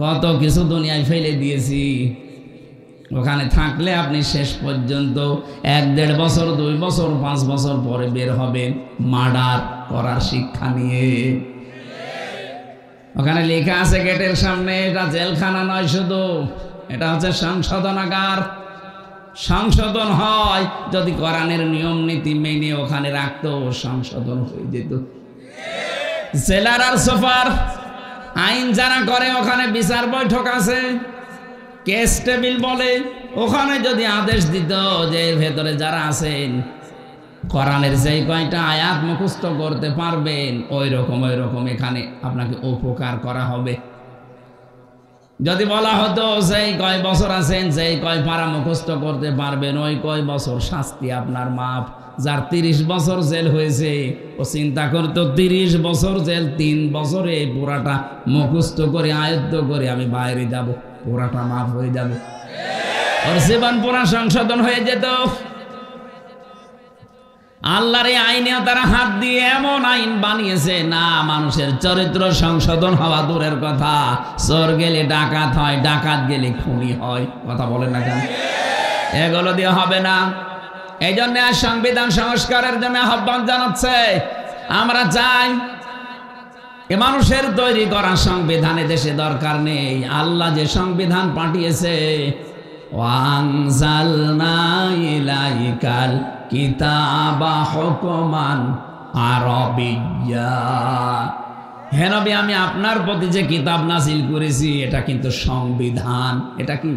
কত কিছু দুনিয়ায় ফেলে দিয়েছি, ওখানে থাকলে আপনি শেষ পর্যন্ত 1-1.5 বছর 2 বছর 5 বছর পরে বের হবেন মার্ডার করার শিক্ষা নিয়ে। ওখানে লেখা আছে গেটের সামনে, এটা জেলখানা নয় শুধু, এটা হচ্ছে সংশোধনাগার। সংশোধন হয় যদি কোরআনের নিয়ম নীতি মেনে ওখানে রাখতো, সংশোধন হয়ে যেত। জেলার আর সুপার আইন যারা করে, ওখানে বিচার বৈঠক আছে, কেস টেবিল বলে, ওখানে যদি আদেশ দিত যে এর ভেতরে যারা আছেন কোরআনের যেই কয়টা আয়াত মুখস্থ করতে পারবেন, ওই রকম এখানে আপনাকে উপকার করা হবে। যদি বলা হতো যেই কয় বছর আছেন, যেই কয় পারা মুখস্থ করতে পারবেন, ওই কয় বছর শাস্তি আপনার মাপ। যার 30 বছর জেল হয়েছে, ও চিন্তা করতো 30 বছর জেল, 3 বছরে পুরাটা মুখস্থ করে আয়ত্ত করে আমি বাইরে যাব, পুরাটা মাফ হয়ে যাবে, ওর জীবন পুরা সংশোধন হয়ে যেত। আল্লাহর এই আইনে তারা হাত দিয়ে এমন আইন বানিয়েছে না, মানুষের চরিত্র সংশোধন হওয়া দূরের কথা, চোর গেলে ডাকাত হয়, ডাকাত গেলে খুনি হয়। কথা বলেন না কেন? এগুলো দিয়ে হবে না। এই জন্য সংবিধান সংস্কারের জন্য আহ্বান জানাচ্ছে। আমরা চাই এ মানুষের তৈরি করা সংবিধানে দেশে দরকার নেই। আল্লাহ যে সংবিধান পাঠিয়েছে, ওয়ানজালনা ইলাইকাল কিতাবা হুকমান আরাবিয়্যা, হে নবী আমি আপনার প্রতি যে কিতাব নাযিল করেছি এটা কিন্তু সংবিধান। এটা কি?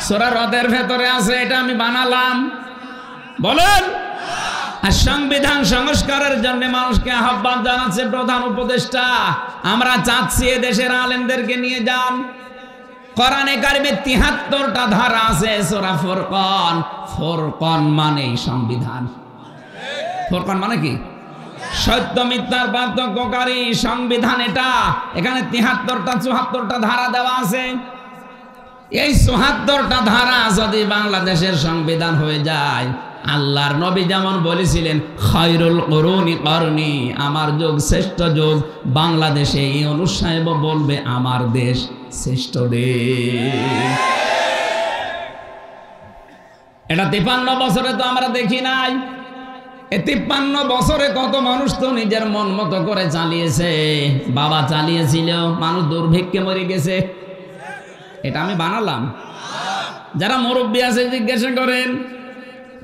সূরা রদের ভেতরে আছে, এটা আমি বানালাম। বলেন। আর সংবিধান সংস্কারের জন্য মানুষকে আহ্বান জানাচ্ছে প্রধান উপদেষ্টা। আমরা চাচ্ছি দেশের আলেমদেরকে নিয়ে যান। কোরআনে কারিমে 73টা ধারা আছে। সূরা ফুরকান, ফুরকান মানে সংবিধান। ফুরকান মানে কি? সত্য মিথ্যার পার্থক্যকারী সংবিধান এটা। এখানে 73টা 74টা ধারা দেওয়া আছে। এই 74টা ধারা যদি বাংলাদেশের সংবিধান হয়ে যায়, আল্লাহর নবী যেমন বলেছিলেন খায়রুল কুরুনি করনি, আমার যুগ শ্রেষ্ঠ যুগ, বাংলাদেশে এই অনুসাহেব বলবে আমার দেশ শ্রেষ্ঠ দেশ। এটা 53 বছরে তো আমরা দেখি নাই। এই 53 বছরে কত মানুষ তো নিজের মন মতো করে চালিয়েছে। বাবা চালিয়েছিল, মানুষ দুর্ভিক্ষে মরে গেছে। এটা আমি বানালাম। যারা মুরব্বী আছে জিজ্ঞাসা করেন,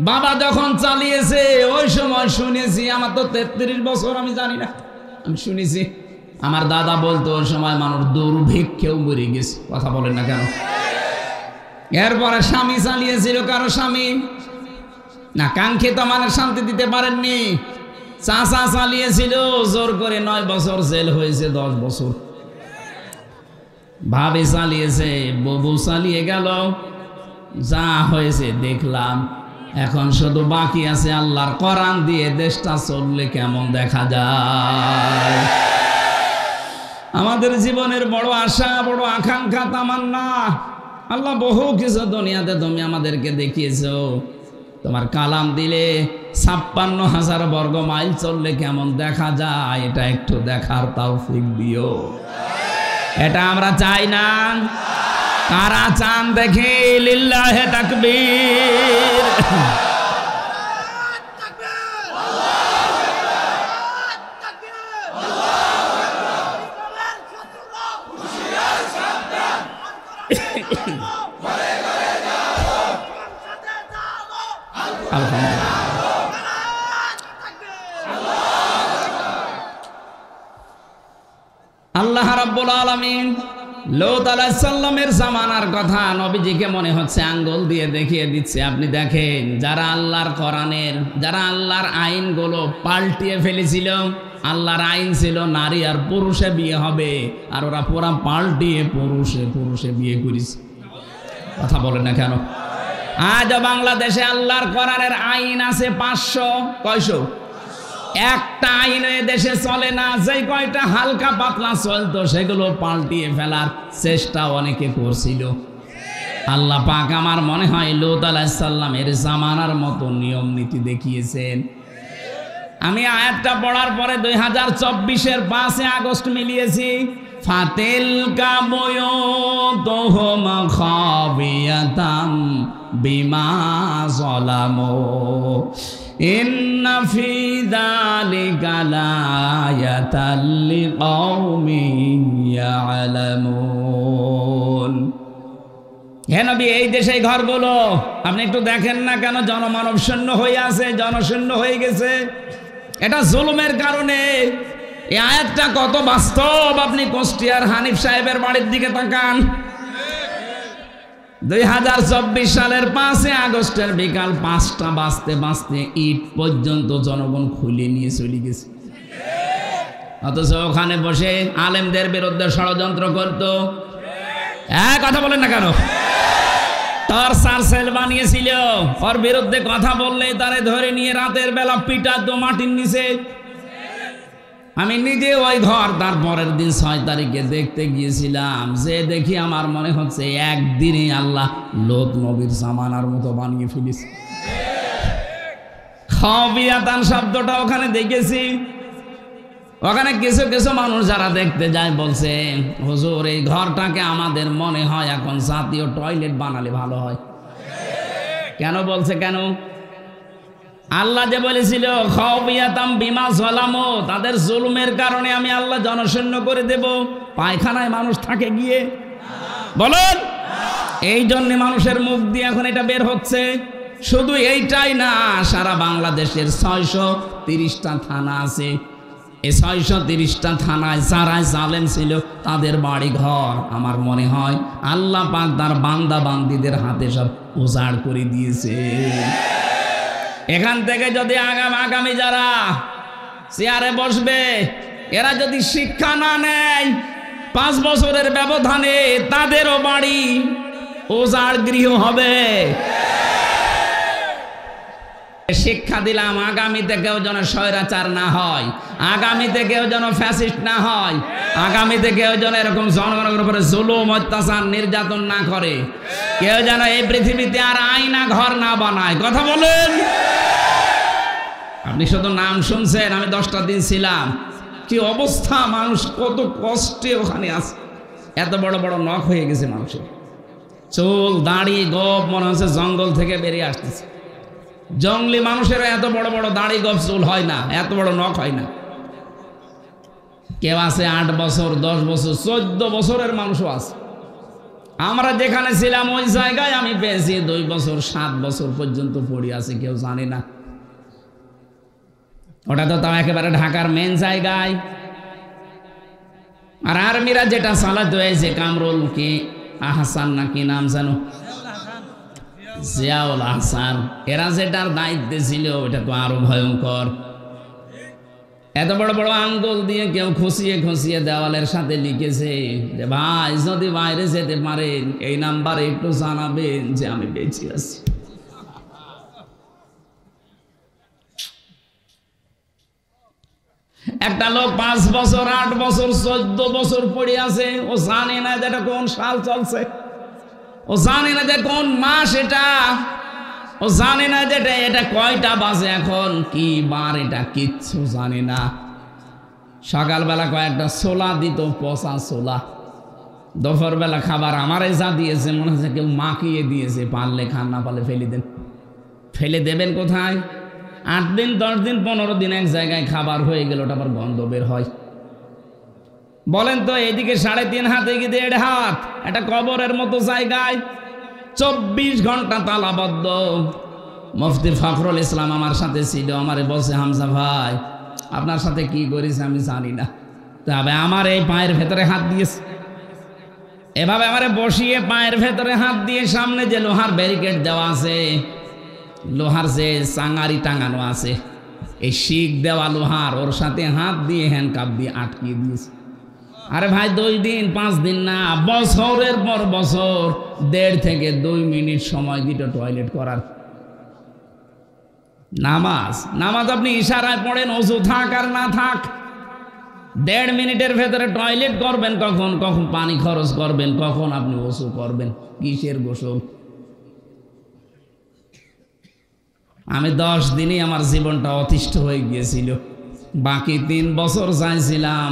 বাবা যখন চালিয়েছে ওই সময় শুনেছি। আমার তো 33 বছর, আমি জানি না, আমি শুনেছি। আমার দাদা বলতো ওই সময় মানুষ দুর্ভিক্ষেও মরে গেছে। কথা বলেন না কেন? এরপরে স্বামী চালিয়েছিল, কারো স্বামী না কাঙ্ক্ষিত মানে শান্তি দিতে পারেননি। চাচা চালিয়েছিল, জোর করে 9 বছর জেল হয়েছে, 10 বছর। ভাবি চালিয়েছে, ববু চালিয়ে গেল, যা হয়েছে দেখলাম। এখন শুধু বাকি আছে আল্লাহর কোরআন দিয়ে দেশটা চললে কেমন দেখা যায়। আমাদের জীবনের বড় আশা, বড় আকাঙ্ক্ষা, তামান্না, আল্লাহ বহু কিছু দুনিয়াতে তুমি আমাদেরকে দেখিয়েছো। তোমার কালাম দিলে 56,000 বর্গ মাইল চললে কেমন দেখা যায়, এটা একটু দেখার তৌফিক দিও। এটা আমরা চাই না? কারা চান দেখি? লিল্লাহে তাকবীর। আল্লাহ রাব্বুল আলামিন লূত আলাইহিস সালামের জামানার কথা নবীজিকে মনে হচ্ছে আঙ্গুল দিয়ে দেখিয়ে দিচ্ছে। আপনি দেখেন, যারা আল্লাহর কোরআনের, যারা আল্লাহর আইনগুলো পাল্টিয়ে ফেলেছিল, আল্লাহর আইন ছিল নারী আর পুরুষে বিয়ে হবে, আর ওরা পুরা পাল্টিয়ে পুরুষে বিয়ে করেছে। কথা বলে না কেন? আজ বাংলাদেশে আল্লাহর কোরআনের আইন আছে 500, কয়শো? একটা আইন দেশে চলে না। যে কয়টা হালকা পাতলা চলতো সেগুলো পাল্টিয়ে ফেলার চেষ্টা অনেকে করছিল। আল্লাহ পাক আমার মনে হয় লূত আলাইহিস সালামের জামানার মতো নিয়ম নীতি দেখিয়েছেন। আমি আয়াতটা পড়ার পরে 2024-এর 5 আগস্ট মিলিয়েছি। ফাতিলকা বুয়ুতুহুম খাবিয়াতাম বিমা যালামু ইন্না ফি যালিকা লায়াতাল লিকাওমিন ইয়ালামুন। হে নবী, এই দেশে ঘরগুলো আপনি একটু দেখেন না কেন জনমানব শূন্য হয়ে আছে, জনশূন্য হয়ে গেছে। এটা জুলুমের কারণে। এই আয়াতটা কত বাস্তব, আপনি কুষ্টিয়ার হানিফ সাহেবের বাড়ির দিকে তাকান। 2024 সালের 5 আগস্টের বিকাল 5টা বাজতে ইট পর্যন্ত জনগণ খুলে নিয়ে চলে গেছে, অথচ ওখানে বসে আলেমদের বিরুদ্ধে ষড়যন্ত্র করত। কথা বলেন না কেন? তার সারসেল বানিয়েছিল, ওর বিরুদ্ধে কথা বললে তারে ধরে নিয়ে রাতের বেলা পিটাতো মাটির নিচে। আমি নিজে ওই ঘর তার পরের দিন 6 তারিখে দেখতে গিয়েছিলাম, যে দেখি আমার মনে হচ্ছে একদিনে আল্লাহ লূত নবীর জামানার মতো বানিয়ে ফেলেছে। খাবিয়াতান শব্দটা ওখানে দেখেছি। ওখানে কিছু কিছু মানুষ যারা দেখতে যায় বলছে, হুজুর এই ঘরটাকে আমাদের মনে হয় এখন জাতীয় টয়লেট বানালে ভালো হয়। কেন বলছে? কেন? আল্লাহ যে বলেছিল খাবিয়াতাম বিমা যালামু, তাদের জুলুমের কারণে আমি আল্লাহ জনশূন্য করে দেব। পায়খানায় মানুষ থাকে গিয়ে? বলেন। এই জন্য মানুষের মুখ দিয়ে এখন এটা বের হচ্ছে। শুধু এইটাই না, সারা বাংলাদেশের 630টা থানা আছে। এই 630টা থানায় যারা জালেম ছিল তাদের বাড়ি ঘর আমার মনে হয় আল্লাহ পাক তার বান্দা বান্দীদের হাতে সব উজাড় করে দিয়েছে। এখান থেকে যদি আগামী যারা চেয়ারে বসবে, এরা যদি শিক্ষা না নেয়, 5 বছরের ব্যবধানে তাদেরও বাড়ি উজাড় গৃহ হবে। শিক্ষা দিলাম, আগামীতে কেউ যেন স্বৈরাচার না হয়, আগামীতে কেউ যেন ফ্যাসিস্ট না হয়, আগামীতে কেউ যেন এরকম জনগণের উপরে জুলুম অত্যাচার নির্যাতন না করে, কেউ যেন এই পৃথিবীতে আর আয়না ঘর না বানায়। কথা বলেন। আপনি শুধু নাম শুনছেন, আমি 10টা দিন ছিলাম। কি অবস্থা, মানুষ কত কষ্টে ওখানে আছে। এত বড় বড় নখ হয়ে গেছে মানুষের, চুল দাড়ি গোপ মনে হচ্ছে জঙ্গল থেকে বেরিয়ে আসতেছে। জঙ্গলি মানুষেরও এত বড় বড় দাড়ি গোপ চুল হয় না, এত বড় নখ হয় না। কেউ আছে 8 বছর 10 বছর 14 বছরের মানুষও আছে। আমরা যেখানে ছিলাম ওই জায়গায় আমি পেয়েছি 2 বছর 7 বছর পর্যন্ত পড়ে আছে, কেউ জানে না। ওটা তো তাও একেবারে ঢাকার মেন জায়গায়। আর আর্মিরা যেটা চালাতে হয়েছে, কামরুল কি আহসান নাকি নাম জানো, জিয়াউল আহসান, এরা যেটার দায়িত্বে ছিল ওটা তো আরো ভয়ঙ্কর। এত বড় বড় আঙ্গুল দিয়ে কেউ খুশিয়ে খুশিয়ে দেওয়ালের সাথে লিখেছে যে ভাই যদি বাইরে যেতে পারেন এই নাম্বারে একটু জানাবেন যে আমি বেঁচে আছি। একটা লোক 5 বছর 8 বছর 14 বছর পড়ে আছে, ও জানে না যে এটা কোন সাল চলছে, ও জানে না যে কোন মাস এটা, ও ও জানে না যেটা এটা কয়টা বাজে এখন কি বার এটা কিচ্ছু জানে না। সকালবেলা কয়েকটা ছোলা দিত, পচা ছোলা। দুপুরবেলা খাবার আমারে যা দিয়েছে মনে হচ্ছে কেউ মাখিয়ে দিয়েছে, পারলে খান, না পারলে ফেলে দেন। ফেলে দেবেন কোথায়? 8 দিন 10 দিন 15 দিন এক জায়গায় খাবার হয়ে গেল, ওটা আবার গন্ধ বের হয়। বলেন তো এদিকে 3.5 হাত, এদিকে 1.5 হাত, একটা কবরের মতো জায়গায় 24 ঘন্টা তালাবদ্ধ। মুফতি ফখরুল ইসলাম আমার সাথে ছিল, আমারে বলছে হামজা ভাই আপনার সাথে কি করেছে আমি জানি না, তবে আমার এই পায়ের ভেতরে হাত দিয়েছে। এভাবে আমারে বসিয়ে পায়ের ভেতরে হাত দিয়ে সামনে যে লোহার ব্যারিকেড দেওয়া আছে, লোহার যে চাঙারি টাঙানো আছে, এই শিক দেওয়া লোহার, ওর সাথে হাত দিয়ে হ্যান্ডকাপ দিয়ে আটকিয়ে দিয়েছে। আরে ভাই 2 দিন 5 দিন না, বছরের পর বছর 1.5 থেকে 2 মিনিট সময় দিত টয়লেট করার। নামাজ আপনি ইশারায় পড়েন, ওযু থাক আর না থাক, 1.5 মিনিটের ভেতরে টয়লেট করবেন, কখন কখন পানি খরচ করবেন, কখন আপনি ওযু করবেন, কিসের গোসল। আমি 10 দিনই আমার জীবনটা অতিষ্ঠ হয়ে গিয়েছিল। বাকি 3 বছর চাইছিলাম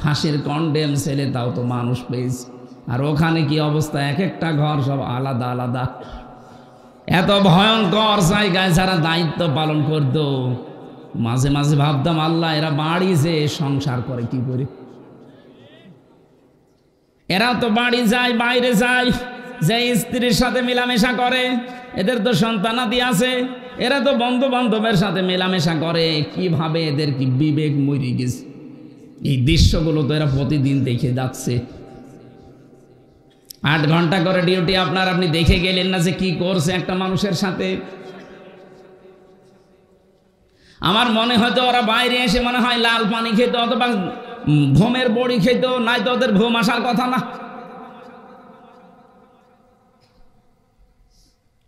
ফাঁসির কন্ডেম ছেলে, তাও তো মানুষ পেয়েছি। আর ওখানে কি অবস্থা, এক একটা ঘর সব আলাদা আলাদা। এত ভয়ঙ্কর জায়গায় যারা দায়িত্ব পালন করতো, মাঝে মাঝে ভাবতাম আল্লাহ এরা বাড়ি যে সংসার করে কি করে। এরা তো বাড়ি যায়, বাইরে যায়, যে স্ত্রীর সাথে মেলামেশা করে, এদের তো সন্তানাদি আছে, এরা তো বন্ধু বান্ধবের সাথে মেলামেশা করে, কিভাবে এদের কি বিবেক মরে গেছে। এই দৃশ্যগুলো তো এরা প্রতিদিন দেখে যাচ্ছে। 8 ঘন্টা করে ডিউটি আপনি দেখে গেলেন না যে কি করছে একটা মানুষের সাথে। আমার মনে হয়তো ওরা বাইরে এসে মনে হয় লাল পানি খেত অথবা ঘুমের বড়ি খেত, নাই তো ওদের ঘুম আসার কথা না।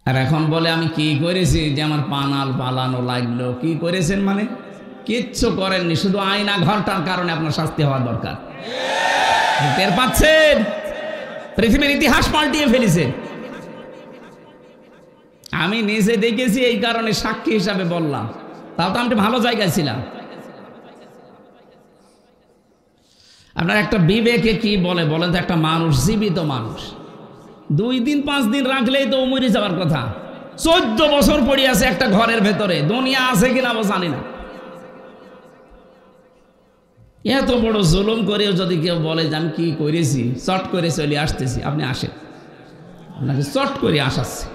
আর এখন বলে আমি কি করেছি যে আমার পানাল পালানো লাগলো। কি করেছেন মানে? কিচ্ছু করেননি, শুধু আয়না ঘরটার কারণে আপনার শাস্তি হওয়া দরকার। টের পাচ্ছেন? পৃথিবীর ইতিহাস পাল্টিয়ে ফেলেছে। আমি নিজে দেখেছি, এই কারণে সাক্ষী হিসাবে বললাম। তাও তো আমি ভালো জায়গায় ছিলাম। আপনার একটা বিবেকে কি বলে বলেন তো? একটা মানুষ, জীবিত মানুষ, 2 দিন 5 দিন রাখলেই তো মরে যাওয়ার কথা। 14 বছর পড়ে আছে একটা ঘরের ভেতরে, দুনিয়া আছে কিনা জানি না। এত বড় জুলুম করেও যদি কেউ বলে যে আমি কি করেছি, চট করে চলে আসতেছি, আপনি আসেন, আপনাকে চট করে আসাচ্ছে।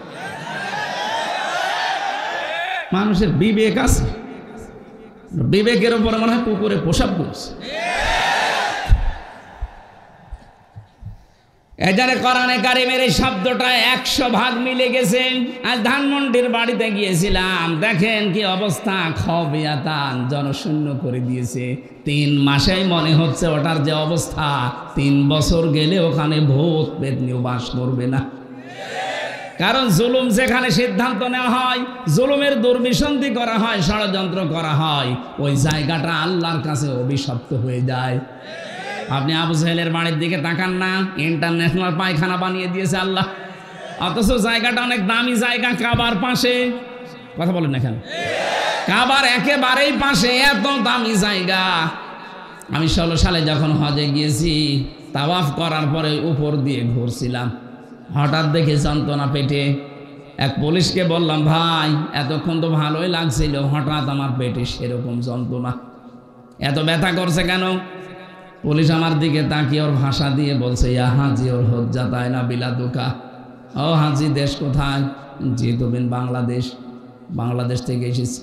মানুষের বিবেক আছে, বিবেকের উপরে মনে হয় পুকুরে প্রসাব করছে। এখানে কোরআনে কারিমের এই শব্দটা 100 ভাগ মিলে গেছে। আজ ধানমন্ডির বাড়িতে গিয়েছিলাম, দেখেন কি অবস্থা, খবিয়াতান, জনশূন্য করে দিয়েছে। 3 মাসেই মনে হচ্ছে ওটার যে অবস্থা, 3 বছর গেলে ওখানে ভূত পেতনিও বাস করবে না। কারণ জুলুম যেখানে সিদ্ধান্ত নেওয়া হয়, জুলুমের দুর্বিসন্ধি করা হয়, ষড়যন্ত্র করা হয়, ওই জায়গাটা আল্লাহর কাছে অভিশপ্ত হয়ে যায়। আপনি আবু জাহেলের বাড়ির দিকে তাকান না, ইন্টারন্যাশনাল পায়খানা বানিয়ে দিয়েছে আল্লাহ, অথচ জায়গাটা অনেক দামি জায়গা, কাবার পাশে। কথা বলেন না কেন? কাবার একেবারেই পাশে, এত দামি জায়গা। আমি 16 সালে যখন হজে গিয়েছি, তাওয়াফ করার পরে উপর দিয়ে ঘুরছিলাম, হঠাৎ দেখে যন্ত্রণা পেটে। এক পুলিশকে বললাম, ভাই এতক্ষণ তো ভালোই লাগছিল, হঠাৎ আমার পেটে সেরকম যন্ত্রণা, এত ব্যথা করছে কেন? পুলিশ আমার দিকে তাকিয়ে ওর ভাষা দিয়ে বলছে, ইয়া হাজি ওর হজ্জা তাই না বিলাদুকা। ও হাজি, দেশ কোথায়? জি তুমি বাংলাদেশ। বাংলাদেশ থেকে এসেছি।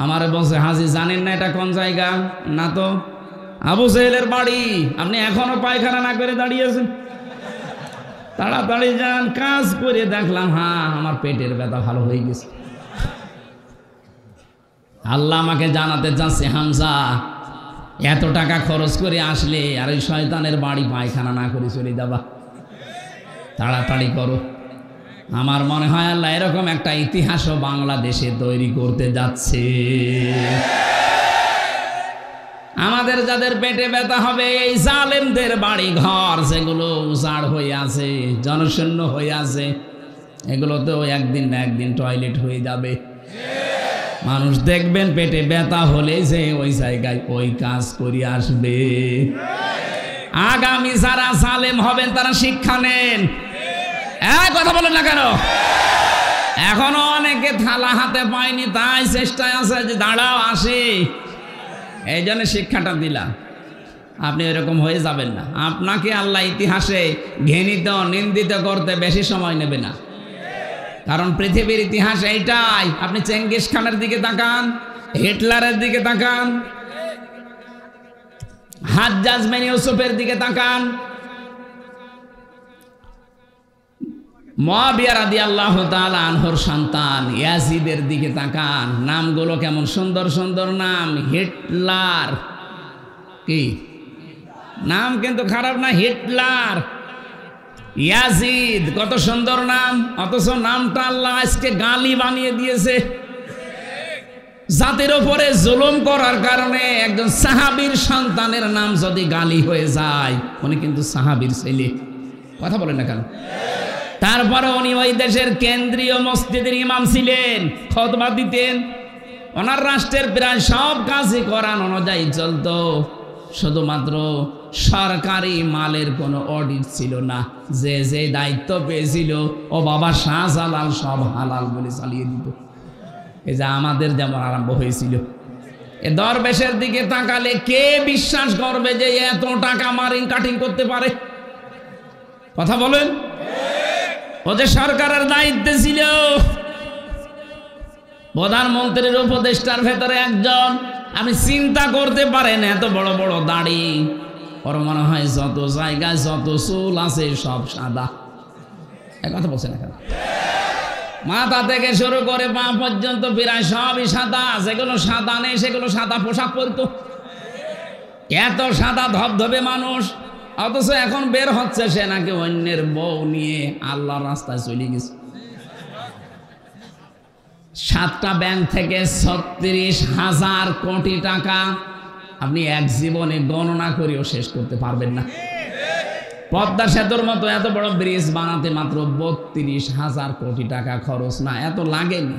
আমারে বলছে, হাজি জানেন না এটা কোন জায়গা? না তো। আবু জাহেলের বাড়ি। আপনি এখনো পায়খানা না করে দাঁড়িয়েছেন, তাড়াতাড়ি যান। কাজ করে দেখলাম, হ্যাঁ আমার পেটের ব্যথা ভালো হয়ে গেছে। আল্লাহ আমাকে জানাতে চাচ্ছে, হামজা এত টাকা খরচ করে আসলে আর ওই শয়তানের বাড়ি পায়খানা না করে চলে যাবা, তাড়াতাড়ি করো। আমার মনে হয় আল্লাহ এরকম একটা ইতিহাসও বাংলাদেশে তৈরি করতে যাচ্ছে। আমাদের যাদের পেটে ব্যথা হবে, এই জালেমদের বাড়ি ঘর যেগুলো উজাড় হয়ে আছে, জনশূন্য হয়ে আছে, এগুলোতেও একদিন না একদিন টয়লেট হয়ে যাবে। মানুষ দেখবেন পেটে ব্যথা হলে যে ওই জায়গায় ওই কাজ করে আসবে। আগামী যারা জালেম হবেন তারা শিক্ষা নেন। কথা বলেন না কেন? এখনো অনেকে থালা হাতে পায়নি, তাই চেষ্টায় আছে যে দাঁড়াও আসে। এই জন্য শিক্ষাটা দিলাম, আপনি এরকম হয়ে যাবেন না। আপনাকে আল্লাহ ইতিহাসে ঘৃণিত নিন্দিত করতে বেশি সময় নেবে না, কারণ পৃথিবীর ইতিহাস এইটাই। আপনি চেঙ্গিস খানের দিকে তাকান, হিটলারের দিকে তাকান, হাজ্জাজ বিন ইউসুফের দিকে তাকান, মুআবিয়া রাদিয়াল্লাহু তাআলা আনহুর সন্তান ইয়াজিদের দিকে তাকান। নামগুলো কেমন সুন্দর সুন্দর নাম। হিটলার, কি নাম কিন্তু খারাপ না, হিটলার। ইয়াজিদ, কত সুন্দর নাম, অথচ নামটা আল্লাহ আজকে গালি বানিয়ে দিয়েছে। জাতির উপরে জুলুম করার কারণে একজন সাহাবীর সন্তানের নাম যদি গালি হয়ে যায়, উনি কিন্তু সাহাবীর ছেলে। কথা বলেন না কেন? তারপরে উনি ওই দেশের কেন্দ্রীয় মসজিদের ইমাম ছিলেন, খুতবা দিতেন। ওনার রাষ্ট্রের প্রায় সব কাজই কোরআন অনুযায়ী চলতো, শুধুমাত্র সরকারি মালের কোনো অডিট ছিল না। যে যে দায়িত্ব পেয়েছিল ও বাবা শাহজালাল সব হালাল বলে চালিয়ে দিত। এই যে আমাদের যেমন আরম্ভ হয়েছিল। এ দরবেশের দিকে তাকালে কে বিশ্বাস করবে যে এত টাকা মারিং কাটিং করতে পারে? কথা বলেন। ও যে সরকারের দায়িত্বে ছিল, প্রধানমন্ত্রীর উপদেষ্টার ভেতরে একজন। আপনি চিন্তা করতে পারেন, এত বড় বড় দাড়ি, ওর মনে হয় যত জায়গায় যত চুল আছে সব সাদা। এক কথা বলছেন এখন, মাথা থেকে শুরু করে পা পর্যন্ত প্রায় সবই সাদা। যেগুলো সাদা নেই সেগুলো সাদা পোশাক পরতো। এত সাদা ধবধবে মানুষ, অথচ এখন বের হচ্ছে সে নাকি অন্যের বউ নিয়ে আল্লাহর রাস্তায় চলে গেছে। 7টা ব্যাংক থেকে 36,000 কোটি টাকা আপনি এক জীবনে গণনা করেও শেষ করতে পারবেন না। পদ্মা সেতুর মতো এত বড় ব্রিজ বানাতে মাত্র 32,000 কোটি টাকা খরচ। না, এত লাগেনি।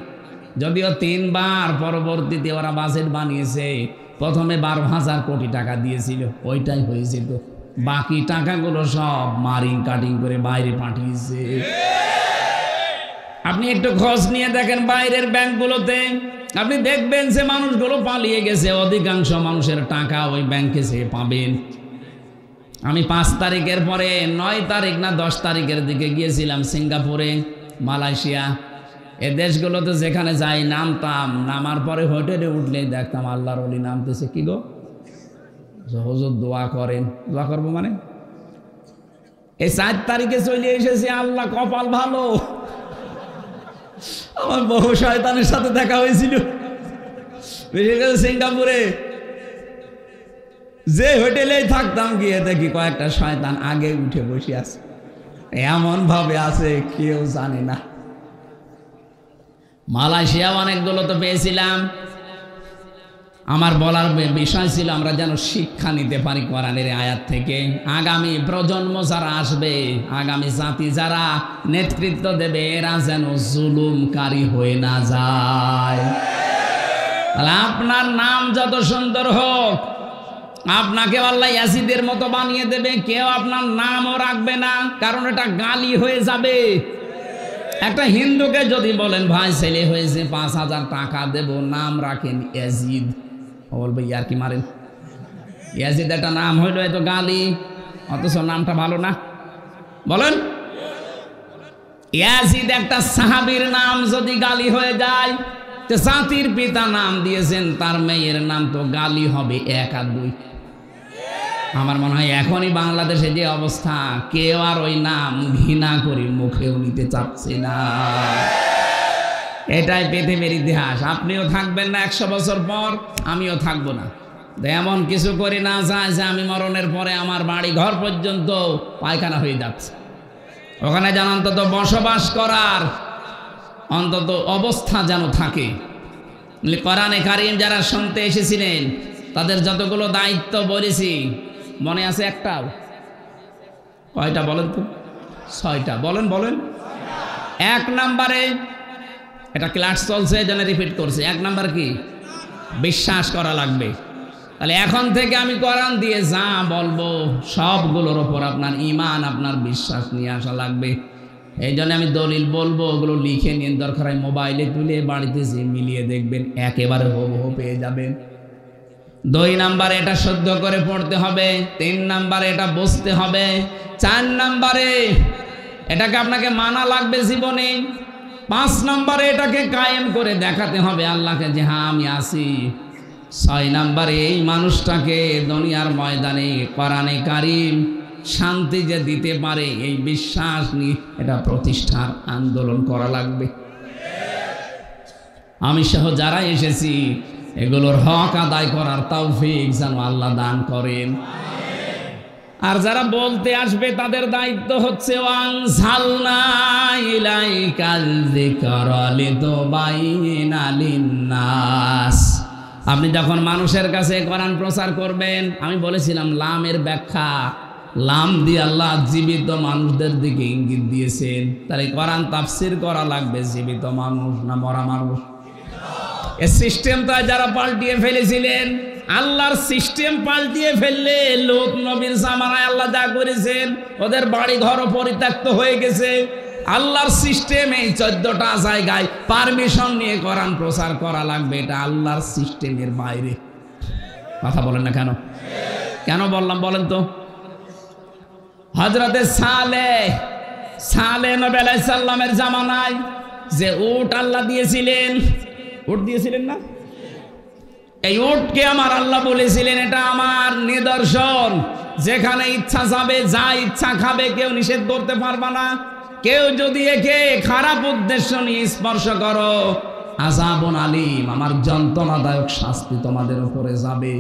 যদিও 3 বার পরবর্তীতে ওরা বাজেট বানিয়েছে, প্রথমে 12,000 কোটি টাকা দিয়েছিল, ওইটাই হয়েছে। তো বাকি টাকাগুলো সব মারিং কাটিং করে বাইরে পাঠিয়েছে। আপনি একটু খোঁজ নিয়ে দেখেন বাইরের ব্যাংকগুলোতে, আপনি দেখবেন যে মানুষগুলো পালিয়ে গেছে। অধিকাংশ মানুষের টাকা ওই ব্যাংকে সে পাবেন। আমি 5 তারিখের পরে 9 তারিখ না 10 তারিখের দিকে গিয়েছিলাম সিঙ্গাপুরে, মালয়েশিয়া। এ দেশগুলোতে যেখানে যাই নামতাম, নামার পরে হোটেলে উঠলেই দেখতাম আল্লাহর ওলি নামতেছে। কি গো হুজুর দোয়া করেন। দোয়া করবো মানে? এই 4 তারিখে চলে এসেছি, আল্লাহ কপাল ভালো, আমার বহু শয়তানের সাথে দেখা হয়েছিল। বিশেষ করে সিঙ্গাপুরে যে হোটেলেই থাকতাম, গিয়ে দেখি কয়েকটা শয়তান আগে উঠে বসে আছে। এমন ভাবে আছে কেউ জানে না। মালয়েশিয়া অনেকগুলো তো পেয়েছিলাম। আমার বলার বিষয় ছিল আমরা যেন শিক্ষা নিতে পারি কোরআনের আয়াত থেকে। আগামী প্রজন্ম যারা আসবে, আগামী জাতি যারা নেতৃত্ব দেবে, এরা যেন জুলুমকারী হয়ে না যায়। তাহলে আপনার নাম যত সুন্দর হোক, আপনাকে আল্লাহ ইয়াজিদের মতো বানিয়ে দেবে। কেউ আপনার নামও রাখবে না, কারণ এটা গালি হয়ে যাবে। একটা হিন্দুকে যদি বলেন ভাই ছেলে হয়েছে 5,000 টাকা দেব, নাম রাখেন ইয়াজিদ, বলবে ইয়ার কি মারেন? ইয়াজিদ একটা নাম হইল এত গালি, অথচ নামটা ভালো না। বলেন, ইয়াজিদ একটা সাহাবীর নাম যদি গালি হয়ে যায়, তো জাতির পিতা নাম দিয়েছেন, তার মেয়ের নাম তো গালি হবে 1 আর 2। আমার মনে হয় এখনই বাংলাদেশে যে অবস্থা, কেউ আর ওই নাম ঘৃণা করে মুখেও নিতে চাচ্ছে না। এটাই পৃথিবীর ইতিহাস। আপনিও থাকবেন না 100 বছর পর, আমিও থাকবো না। এমন কিছু করি না যায় যে আমি মরণের পরে আমার বাড়ি ঘর পর্যন্ত পায়খানা হয়ে যাচ্ছে। ওখানে যেন অন্তত বসবাস করার অন্তত অবস্থা যেন থাকে। কোরআনে কারীম যারা শুনতে এসেছিলেন, তাদের যতগুলো দায়িত্ব বলেছি, মনে আছে একটাও? কয়টা বলেন তো? 6টা। বলেন বলেন। এক নম্বরে, এটা ক্লাস চলছে জন্য রিপিট করছে, এক নাম্বার কি? বিশ্বাস করা লাগবে। তাহলে এখন থেকে আমি কোরআন দিয়ে যা বলবো সবগুলোর ওপর আপনার ঈমান, আপনার বিশ্বাস নিয়ে আসা লাগবে। এই জন্য আমি দলিল বলবো, ওগুলো লিখে নিন, দরকার হয় মোবাইলে তুলে বাড়িতে যে মিলিয়ে দেখবেন, একেবারে হুবহু পেয়ে যাবেন। 2 নাম্বারে এটা শুদ্ধ করে পড়তে হবে, 3 নাম্বারে এটা বুঝতে হবে, 4 নাম্বারে এটাকে আপনাকে মানা লাগবে জীবনে, 5 নাম্বারে এটাকে কায়েম করে দেখাতে হবে আল্লাহকে যে হ্যাঁ আমি আছি। 6 নাম্বারে এই মানুষটাকে দুনিয়ার ময়দানে কোরআনে কারীম শান্তি যে দিতে পারে এই বিশ্বাস নিয়ে এটা প্রতিষ্ঠার আন্দোলন করা লাগবে। আমি সহ যারা এসেছি এগুলোর হক আদায় করার তৌফিক যেন আল্লাহ দান করেন। আর যারা বলতে আসবে তাদের দায়িত্ব হচ্ছে ওয়ানজালনা ইলাইকাল যিকরা লিতুবাইয়িনা লিন্নাস। আপনি যখন মানুষের কাছে কোরআন প্রচার করবেন, আমি বলেছিলাম লামের ব্যাখ্যা, লাম দিয়ে আল্লাহ জীবিত মানুষদের দিকে ইঙ্গিত দিয়েছেন। তাহলে কোরআন তাফসীর করা লাগবে জীবিত মানুষ না মরা মানুষ? এই সিস্টেমটা যারা পাল্টিয়ে ফেলেছিলেন, আল্লাহর সিস্টেম পাল্টিয়ে ফেললে লূত নবীর জামানায় আল্লাহ যা করেছেন, ওদের বাড়ি ঘর পরিত্যক্ত হয়ে গেছে। আল্লাহর সিস্টেম এই 14টা জায়গায় পারমিশন নিয়ে কোরআন প্রচার করা লাগবে, এটা আল্লাহর সিস্টেমের বাইরে। কথা বলেন না কেন? কেন বললাম বলেন তো? হযরতে সালেহ নবী আলাইহিস সালামের জামানায় যে উট আল্লাহ দিয়েছিলেন, উট দিয়েছিলেন না? এই উটকে আমার আল্লাহ বলেছিলেন এটা আমার নিদর্শন, যেখানে ইচ্ছা যাবে, যা ইচ্ছা খাবে, কেউ নিষেধ করতে পারবে না। কেউ যদি একে খারাপ উদ্দেশ্য নিয়ে স্পর্শ করো, আযাবুন আলীম, আমার যন্ত্রণাদায়ক শাস্তি তোমাদের উপরে যাবে।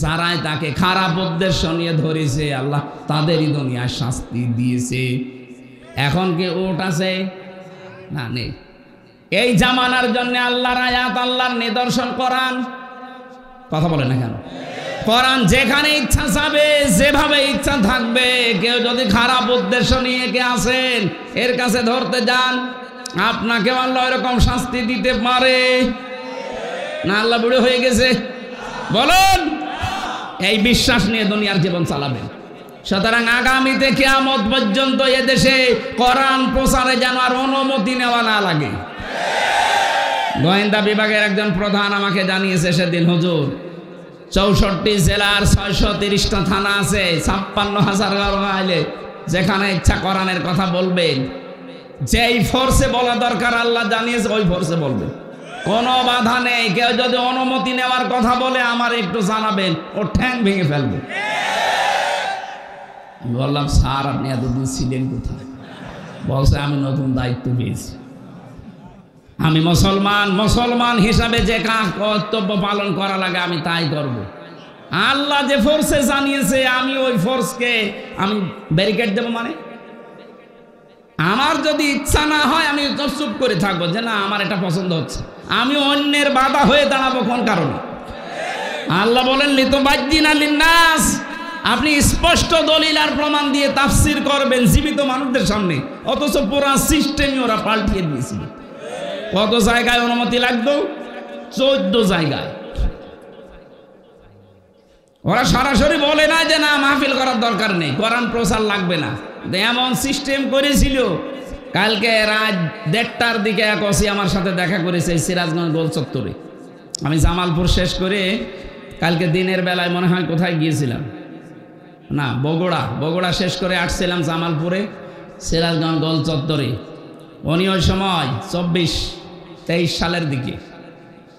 যারাই তাকে খারাপ উদ্দেশ্য নিয়ে ধরেছে আল্লাহ তাদেরই দুনিয়ায় শাস্তি দিয়েছে। এখন কি উট আছে? না, নেই। এই জামানার জন্য আল্লাহর আয়াত, আল্লাহর নিদর্শন কোরআন। কথা বলে না কেন? কোরআন যেখানে ইচ্ছা যাবে, যেভাবে ইচ্ছা থাকবে। কেউ যদি খারাপ উদ্দেশ্য নিয়ে কে আসেন, এর কাছে ধরতে যান, আপনাকে আল্লাহ এরকম শাস্তি দিতে পারে না? আল্লাহ বুড়ো হয়ে গেছে? বলুন। এই বিশ্বাস নিয়ে দুনিয়ার জীবন চালাবেন। সুতরাং আগামীতে কিয়ামত পর্যন্ত এদেশে কোরআন প্রচারে যেন আর অনুমতি নেওয়া না লাগে। গোয়েন্দা বিভাগের একজন প্রধান আমাকে জানিয়েছে সেদিন, হুজুর 64 জেলার 630টা থানা আছে, 56,000 গাঁওয়ে, যেখানে ইচ্ছা কোরআনের কথা বলবেন। যেই ফোর্সে বলা দরকার আল্লাহ জানিয়েছে ওই ফোর্সে বলবে, কোনো বাধা নেই। কেউ যদি অনুমতি নেওয়ার কথা বলে আমার একটু জানাবেন, ও ঠ্যাং ভেঙে ফেলবে। বললাম স্যার আপনি এতদিন ছিলেন কোথায়? বলছে আমি নতুন দায়িত্ব পেয়েছি। আমি মুসলমান হিসাবে যে কর্তব্য পালন করা লাগে আমি তাই করব। আল্লাহ যে ফোর্সে জানিয়েছে আমি ওই ফোর্সকে আমি ব্যারিকেড দেব? মানে আমার যদি ইচ্ছা না হয় আমি চুপ করে থাকবো যে না আমার এটা পছন্দ হচ্ছে, আমি অন্যের বাধা হয়ে দাঁড়াবো কোন কারণে? আল্লাহ বলেন লিতুবাইয়িনা লিন্নাস, আপনি স্পষ্ট দলিল আর প্রমাণ দিয়ে তাফসীর করবেন জীবিত মানুষদের সামনে, অথচ পুরো সিস্টেমই ওরা পাল্টিয়ে দিয়েছিল। কত জায়গায় অনুমতি লাগতো? 14 জায়গায়। ওরা সরাসরি বলে না যে না মাহফিল করার দরকার নেই, কোরআন প্রচার লাগবে না, এমন সিস্টেম করেছিল। কালকে রাত 1:30টার দিকে এক ওসি আমার সাথে দেখা করেছে সিরাজগঞ্জ গোল চত্বরে। আমি জামালপুর শেষ করে কালকে দিনের বেলায় মনে হয় কোথায় গিয়েছিলাম, না বগুড়া শেষ করে আসছিলাম জামালপুরে সিরাজগঞ্জ গোল চত্বরে। উনি ওই সময় 23 সালের দিকে,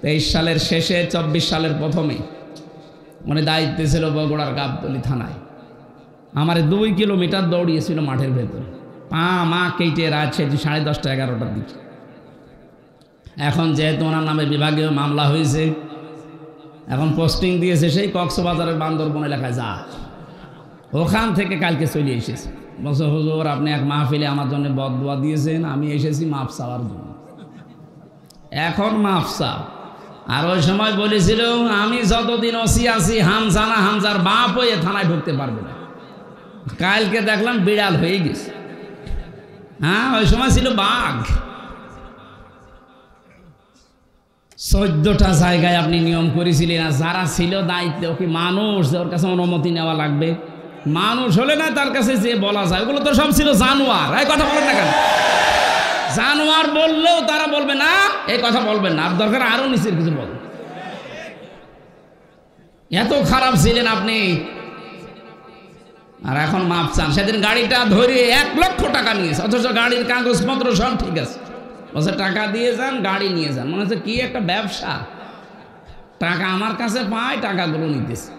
23 সালের শেষে 24 সালের প্রথমে উনি দায়িত্বে ছিল বগুড়ার গাবতলী থানায়। আমার 2 কিলোমিটার দৌড়িয়েছিল মাঠের ভেতরে, মা কেটে রাত 10:30 11টার দিকে। এখন যেহেতু ওনার নামে বিভাগীয় মামলা হয়েছে, এখন পোস্টিং দিয়েছে সেই কক্সবাজারের বান্দরবন এলাকায়, যা ওখান থেকে কালকে চলে এসেছে। বলছে হুজুর আপনি এক মাহফিলে আমার জন্য বদদোয়া দিয়েছেন, আমি এসেছি মাফ চাওয়ার জন্য। এখন মাফ চাও। আর ওই সময় বলেছিল আমি যতদিন ওসি আছি হামজার বাপ হয়ে থানায় ঢুকতে পারবে না। কালকে দেখলাম বিড়াল হয়ে গেছে। হ্যাঁ, ওই সময় ছিল বাঘ। 14টা জায়গায় আপনি নিয়ম করেছিলেন, আর যারা ছিল দায়িত্বে, ওকে মানুষ, ওর কাছে অনুমতি নেওয়া লাগবে। মানুষ হলে না তার কাছে যে বলা যায়, ওগুলো তো সব ছিল জানোয়ার। এই কথা বলেন না কেন? জানোয়ার বললেও তারা বলবে না, এই কথা বলবেন না, আর দরকার আরো নিচের কিছু বল। এত খারাপ ছিলেন আপনি, আর এখন মাপ চান। সেদিন গাড়িটা ধরে 1 লক্ষ টাকা নিয়েছে, অথচ গাড়ির কাগজপত্র সব ঠিক আছে। বলছে টাকা দিয়ে যান, গাড়ি নিয়ে যান। মনে হচ্ছে কি একটা ব্যবসা, টাকা আমার কাছে পায়, টাকাগুলো নিতেছে।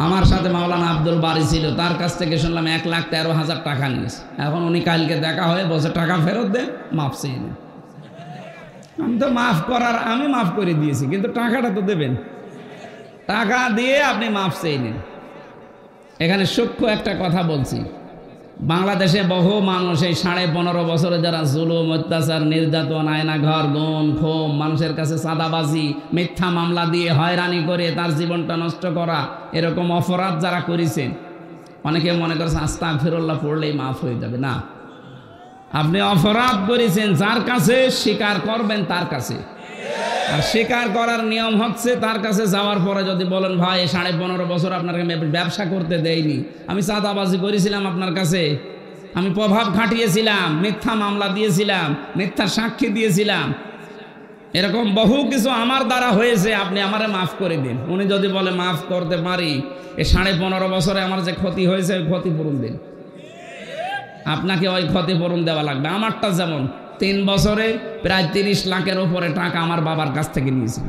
আমার সাথে মাওলানা আব্দুল বারি ছিল, তার কাছ থেকে শুনলাম 1,13,000 টাকা নিয়েছে। এখন উনি কালকে দেখা হয়ে বলছে টাকা ফেরত দেন, মাপ চেয়ে নেন। আমি তো মাফ করার, আমি মাফ করে দিয়েছি, কিন্তু টাকাটা তো দেবেন। টাকা দিয়ে আপনি মাপ চেয়ে নেন। এখানে সূক্ষ্ম একটা কথা বলছি, বাংলাদেশে বহু মানুষ এই 15.5 বছরে যারা জুলুম, অত্যাচার, নির্যাতন, আয়নাঘর, গুম, খুন, মানুষের কাছে চাঁদাবাজি, মিথ্যা মামলা দিয়ে হয়রানি করে তার জীবনটা নষ্ট করা, এরকম অপরাধ যারা করেছেন, অনেকে মনে করছে আস্তাগফিরুল্লাহ পড়লেই মাফ হয়ে যাবে। না, আপনি অপরাধ করেছেন, যার কাছে স্বীকার করবেন তার কাছে। আর স্বীকার করার নিয়ম হচ্ছে তার কাছে যাওয়ার পরে যদি বলেন ভাই 15.5 বছর আপনার ব্যবসা করতে দেয়নি, আমি চাঁদাবাজি করেছিলাম আপনার কাছে, আমি প্রভাব খাটিয়েছিলাম, মিথ্যা মামলা দিয়েছিলাম, মিথ্যা সাক্ষী দিয়েছিলাম, এরকম বহু কিছু আমার দ্বারা হয়েছে, আপনি আমারে মাফ করে দিন। উনি যদি বলে মাফ করতে পারি, এই 15.5 বছরে আমার যে ক্ষতি হয়েছে ওই ক্ষতিপূরণ দিন। আপনাকে ওই ক্ষতিপূরণ দেওয়া লাগবে। আমারটা যেমন 3 বছরে প্রায় 30 লাখের উপরে টাকা আমার বাবার কাছ থেকে নিয়েছি।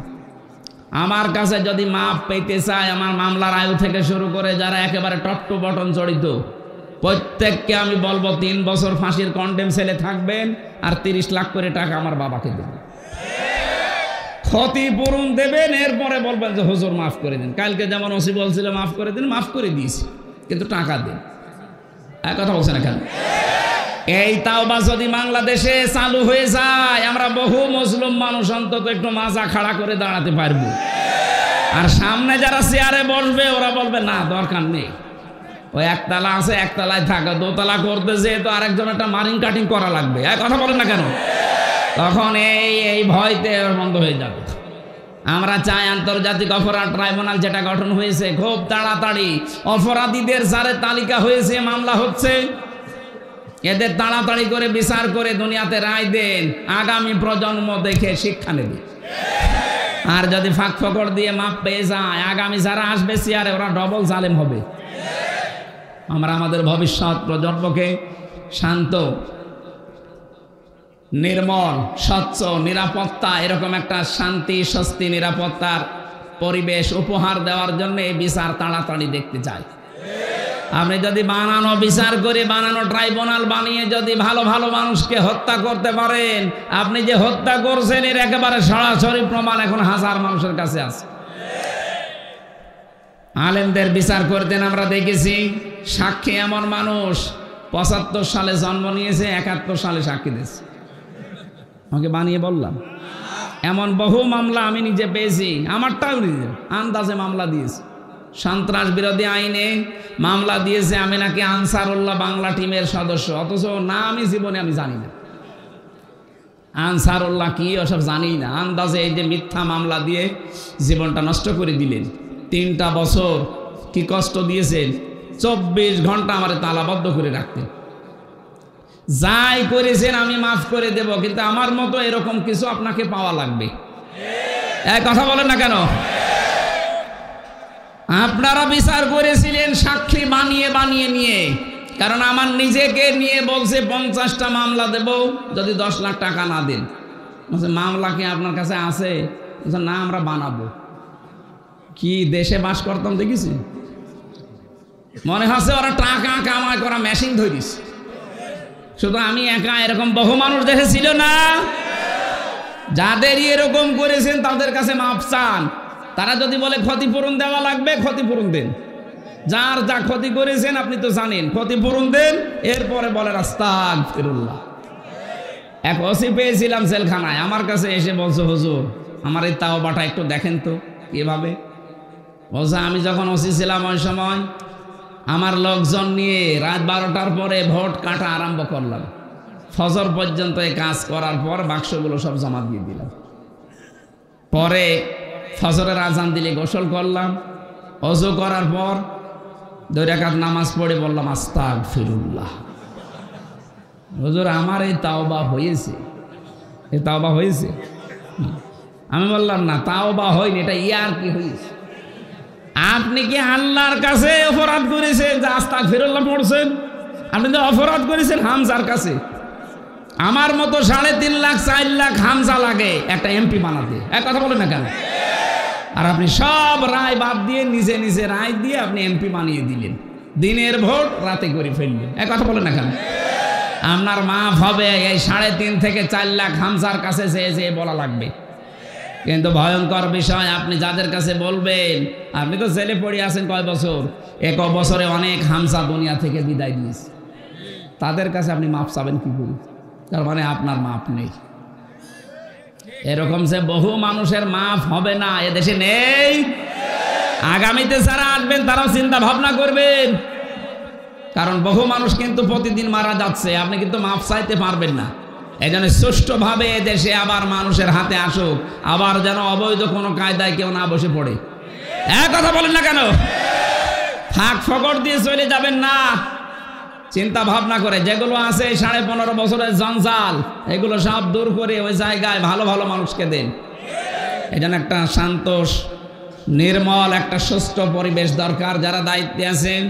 আমার কাছে যদি মাপ পেতে চায়, আমার মামলার আয়ু থেকে শুরু করে যারা একেবারে টপ টু বটন জড়িত, প্রত্যেককে আমি বলবো 3 বছর ফাঁসির কন্ডেম সেলে থাকবেন, আর 30 লাখ করে টাকা আমার বাবাকে দেবেন, ক্ষতিপূরণ দেবেন। এরপরে বলবেন যে হুজুর মাফ করে দিন। কালকে যেমন ওসি বলছিল মাফ করে দিন, মাফ করে দিয়েছি, কিন্তু টাকা দিন। এক কথা বলছেন এখানে। এই তাওবা যদি বাংলাদেশে চালু হয়ে যায়, আমরা বহু মুসলিম মানুষ অন্তত একটু মাজা খাড়া করে দাঁড়াতে পারবো। আর সামনে যারা চেয়ারে বসবে ওরা বলবে না দরকার নেই, ওই একতলা আছে, একতলায় থাকা, দোতলা করতে যেহেতু আরেকজন একটা মারিং কাটিং করা লাগবে। এক কথা বলেন না কেন? তখন এই ভয়তে বন্ধ হয়ে যাবে। আমরা চাই আন্তর্জাতিক অপরাধ ট্রাইব্যুনাল যেটা গঠন হয়েছে, খুব তাড়াতাড়ি অপরাধীদের যারে তালিকা হয়েছে, মামলা হচ্ছে, এদের তাড়াতাড়ি করে বিচার করে দুনিয়াতে রায় দেন, আগামী প্রজন্ম দেখে শিক্ষা নেবে। আর যদি ফাঁক ফকর দিয়ে মাপ পেয়ে যায়, আগামী যারা আসবে চেয়ারে ওরা ডবল জালেম হবে। আমরা আমাদের ভবিষ্যৎ প্রজন্মকে শান্ত, নির্মল, স্বচ্ছ, নিরাপত্তা, এরকম একটা শান্তি, স্বস্তি, নিরাপত্তার পরিবেশ উপহার দেওয়ার জন্য এই বিচার তাড়াতাড়ি দেখতে চাই। আপনি যদি বানানো বিচার করে, বানানো ট্রাইব্যুনাল বানিয়ে যদি ভালো ভালো মানুষকে হত্যা করতে পারেন, আপনি যে হত্যা করছেন এর একেবারে সরাসরি প্রমাণ এখন হাজার মানুষের কাছে আছে। আলেমদের বিচার করতেন আমরা দেখেছি, সাক্ষী এমন মানুষ 75 সালে জন্ম নিয়েছে, 71 সালে সাক্ষী দিয়েছে। আমাকে বানিয়ে বললাম, এমন বহু মামলা আমি নিজে পেয়েছি, আমারটাও নিজে আন্দাজে মামলা দিয়েছি। সন্ত্রাস বিরোধী আইনে মামলা দিয়েছে আমি নাকি আনসারুল্লাহ বাংলা টিমের সদস্য, অথচ না আমি জীবনে আমি জানি না আনসারুল্লাহ কি, ওসব জানি না। আন্দাজে এই যে মিথ্যা মামলা দিয়ে জীবনটা নষ্ট করে দিলেন। 3টা বছর কি কষ্ট দিয়েছেন, 24 ঘন্টা আমার তালাবদ্ধ করে রাখতেন। যাই করেছেন আমি মাফ করে দেব, কিন্তু আমার মতো এরকম কিছু আপনাকে পাওয়া লাগবে। এক কথা বলেন না কেন? আপনারা বিচার করেছিলেন সাক্ষী বানিয়ে বানিয়ে নিয়ে, কারণ আমার নিজেকে নিয়ে বলছে 50টা মামলা দেব যদি 10 লাখ টাকা না দেন। মামলা কি আপনার কাছে আছে? না, আমরা বানাবো। কি দেশে বাস করতাম দেখেছি, মনে হচ্ছে ওরা টাকা কামাই করা মেশিন ধরিস। শুধু আমি একা, এরকম বহু মানুষ দেশে ছিল না? যাদের এরকম করেছেন তাদের কাছে মাপ চান। তারা যদি বলে ক্ষতিপূরণ দেওয়া লাগবে, ক্ষতিপূরণ দেন। যার যা ক্ষতি করেছেন আপনি তো জানেন, ক্ষতিপূরণ দেন। এরপরে বলে আস্তাগফিরুল্লাহ। এক ওসি পেয়েছিলাম জেলখানায়, আমার কাছে এসে বলছে হুজুর আমার এই তাওবাটা একটু দেখেন তো কিভাবে। বলছে আমি যখন ওসি ছিলাম ওই সময় আমার লোকজন নিয়ে রাত 12টার পরে ভোট কাটা আরম্ভ করলাম। ফজর পর্যন্ত এই কাজ করার পর বাক্সগুলো সব জমা দিয়ে দিলাম। পরে ফজরের আজান দিলে গোসল করলাম, ওযু করার পর 2 রাকাত নামাজ পড়ে বললাম আস্তাগফিরুল্লাহ। হুজুর আমার এই তাওবা হয়েছে, এই তাওবা হয়েছে। আমি বললাম না, তাওবা হয়নি, এটা ইয়ার কি হয়েছে। আপনি কি আল্লাহর কাছে অপরাধ করেছেন যে আস্তাগফিরুল্লাহ পড়ছেন? আপনি তো অপরাধ করেছেন হামজার কাছে। আমার মতো 3.5 লাখ 4 লাখ হামজা লাগে একটা এমপি বানাতে, এক কথা বলেন না কেন? আর আপনি সব রায় বাদ দিয়ে নিজে নিজে রায় দিয়ে আপনি এমপি বানিয়ে দিলেন, দিনের ভোট রাতে করে ফেললেন, এক কথা বলেন না কেন? আপনার মাফ হবে এই 3.5 থেকে 4 লাখ হামজার কাছে যেয়ে বলা লাগবে। কিন্তু ভয়ঙ্কর বিষয়, আপনি যাদের কাছে বলবেন, আপনি তো জেলে পড়ে আছেন কয় বছর, 1 বছরে অনেক হামজা দুনিয়া থেকে বিদায় দিয়েছে, তাদের কাছে আপনি মাফ চাবেন কি করে? তার মানে আপনার মাফ নেই। এরকম যে বহু মানুষের মাফ হবে না এদেশে নেই। আগামীতে যারা আসবেন তারাও চিন্তা ভাবনা করবেন, কারণ বহু মানুষ কিন্তু প্রতিদিন মারা যাচ্ছে, আপনি কিন্তু মাফ চাইতে পারবেন না। এই জন্য সুষ্ঠুভাবে এদেশে আবার মানুষের হাতে আসুক, আবার যেন অবৈধ কোনো কায়দায় কেউ না বসে পড়ে। এক কথা বলেন না কেন? ফাঁক ফকর দিয়ে চলে যাবেন না, চিন্তা ভাবনা করে যেগুলো আছে 15.5 বছরের জঞ্জাল, এগুলো সব দূর করে ওই জায়গায় ভালো ভালো মানুষকে দেন। এই জন্য একটা শান্ত নির্মল একটা সুষ্ঠু পরিবেশ দরকার। যারা দায়িত্বে আছেন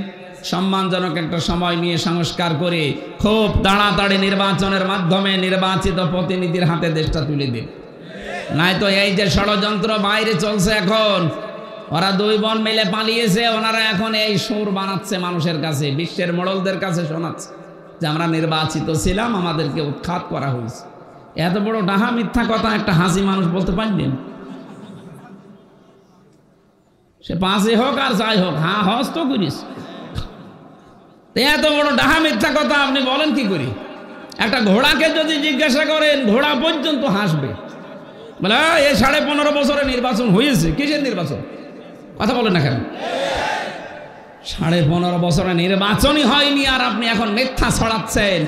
সম্মানজনক একটা সময় নিয়ে সংস্কার করে খুব তাড়াতাড়ি নির্বাচনের মাধ্যমে নির্বাচিত প্রতিনিধির হাতে দেশটা তুলে দিন। নাই তো এই যে ষড়যন্ত্র বাইরে চলছে, এখন ওরা 2 বোন মিলে পালিয়েছে, ওনারা এখন এই সুর বানাচ্ছে মানুষের কাছে, বিশ্বের মোড়লদের কাছে শোনাচ্ছে যে আমরা নির্বাচিত ছিলাম, আমাদেরকে উৎখাত করা হয়েছে। এত বড় ডাহা মিথ্যা কথা একটা হাসি মানুষ বলতে পারবেন? সে 5 হোক আর যাই হোক, হ্যাঁ হস তো করিস। এত বড় ডাহা মিথ্যা কথা আপনি বলেন কি করি? একটা ঘোড়াকে যদি জিজ্ঞাসা করেন, ঘোড়া পর্যন্ত হাসবে, বলে এই 15.5 বছরে নির্বাচন হয়েছে। কিসের নির্বাচন? কথা বলেন না কেন? 15.5 বছরে নির্বাচনই হয়নি, আর আপনি এখন মিথ্যা ছড়াচ্ছেন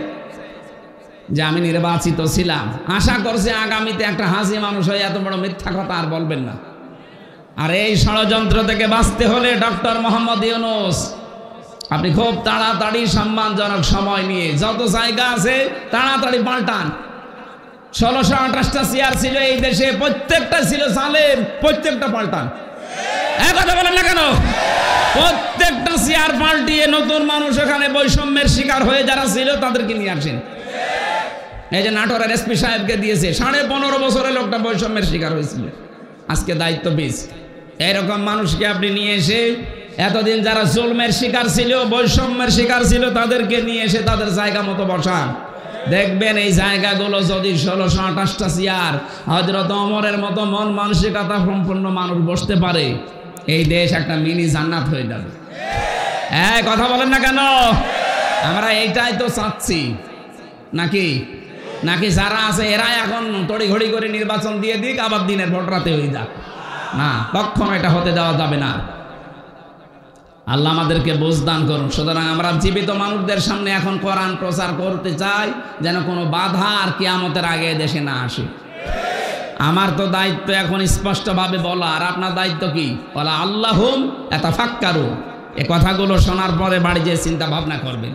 যে আমি নির্বাচিত ছিলাম। আশা করছি আগামীতে একটা হাসি মানুষ হয়ে এত বড় মিথ্যা কথা আর বলবেন না। আর এই ষড়যন্ত্র থেকে বাঁচতে হলে ডক্টর মোহাম্মদ ইউনূস আপনি খুব তাড়াতাড়ি সম্মানজনক সময় নিয়ে যত জায়গা আছে তাড়াতাড়ি পাল্টান। 1628টা চেয়ার ছিল এই দেশে, প্রত্যেকটা ছিল জালেম, প্রত্যেকটা পাল্টান। এক কথা বলেন না কেন? প্রত্যেকটা চেয়ার পাল্টিয়ে নতুন মানুষ এখানে বৈষম্যের শিকার হয়ে যারা ছিল তাদেরকে নিয়ে আসেন। এই যে নাটোরের এসপি সাহেবকে দিয়েছে, 15.5 বছরে লোকটা বৈষম্যের শিকার হয়েছিল, আজকে দায়িত্ব পেয়েছে। এরকম মানুষকে আপনি নিয়ে এসে এতদিন যারা জুলমের শিকার ছিল, বৈষম্যের শিকার ছিল, তাদেরকে নিয়ে এসে তাদের জায়গা মতো বসান। দেখবেন এই জায়গাগুলো যদি 1628টা চেয়ার হযরত ওমরের মতো মন মানসিকতা সম্পন্ন মানুষ বসতে পারে, এই দেশ একটা মিনি জান্নাত হয়ে যাবে। কথা বলেন না কেন? আমরা এইটাই তো চাচ্ছি, নাকি নাকি যারা আছে এরাই এখন তড়িঘড়ি করে নির্বাচন দিয়ে দিক, আবার দিনের ভোট রাতে হয়ে যাক? না, কখনো এটা হতে দেওয়া যাবে না। আল্লাহ আমাদেরকে বুঝদান করুন। সুতরাং আমরা জীবিত মানুষদের সামনে এখন কোরআন প্রচার করতে চাই, যেন কোনো বাধা আর কিয়ামতের আগে দেশে না আসে। আমার তো দায়িত্ব এখন স্পষ্টভাবে বলা, আর আপনার দায়িত্ব কি? বলা আল্লাহুম ইয়াতাফাক্কারুন। এই কথাগুলো শোনার পরে বাড়ি যেয়ে চিন্তা ভাবনা করবেন।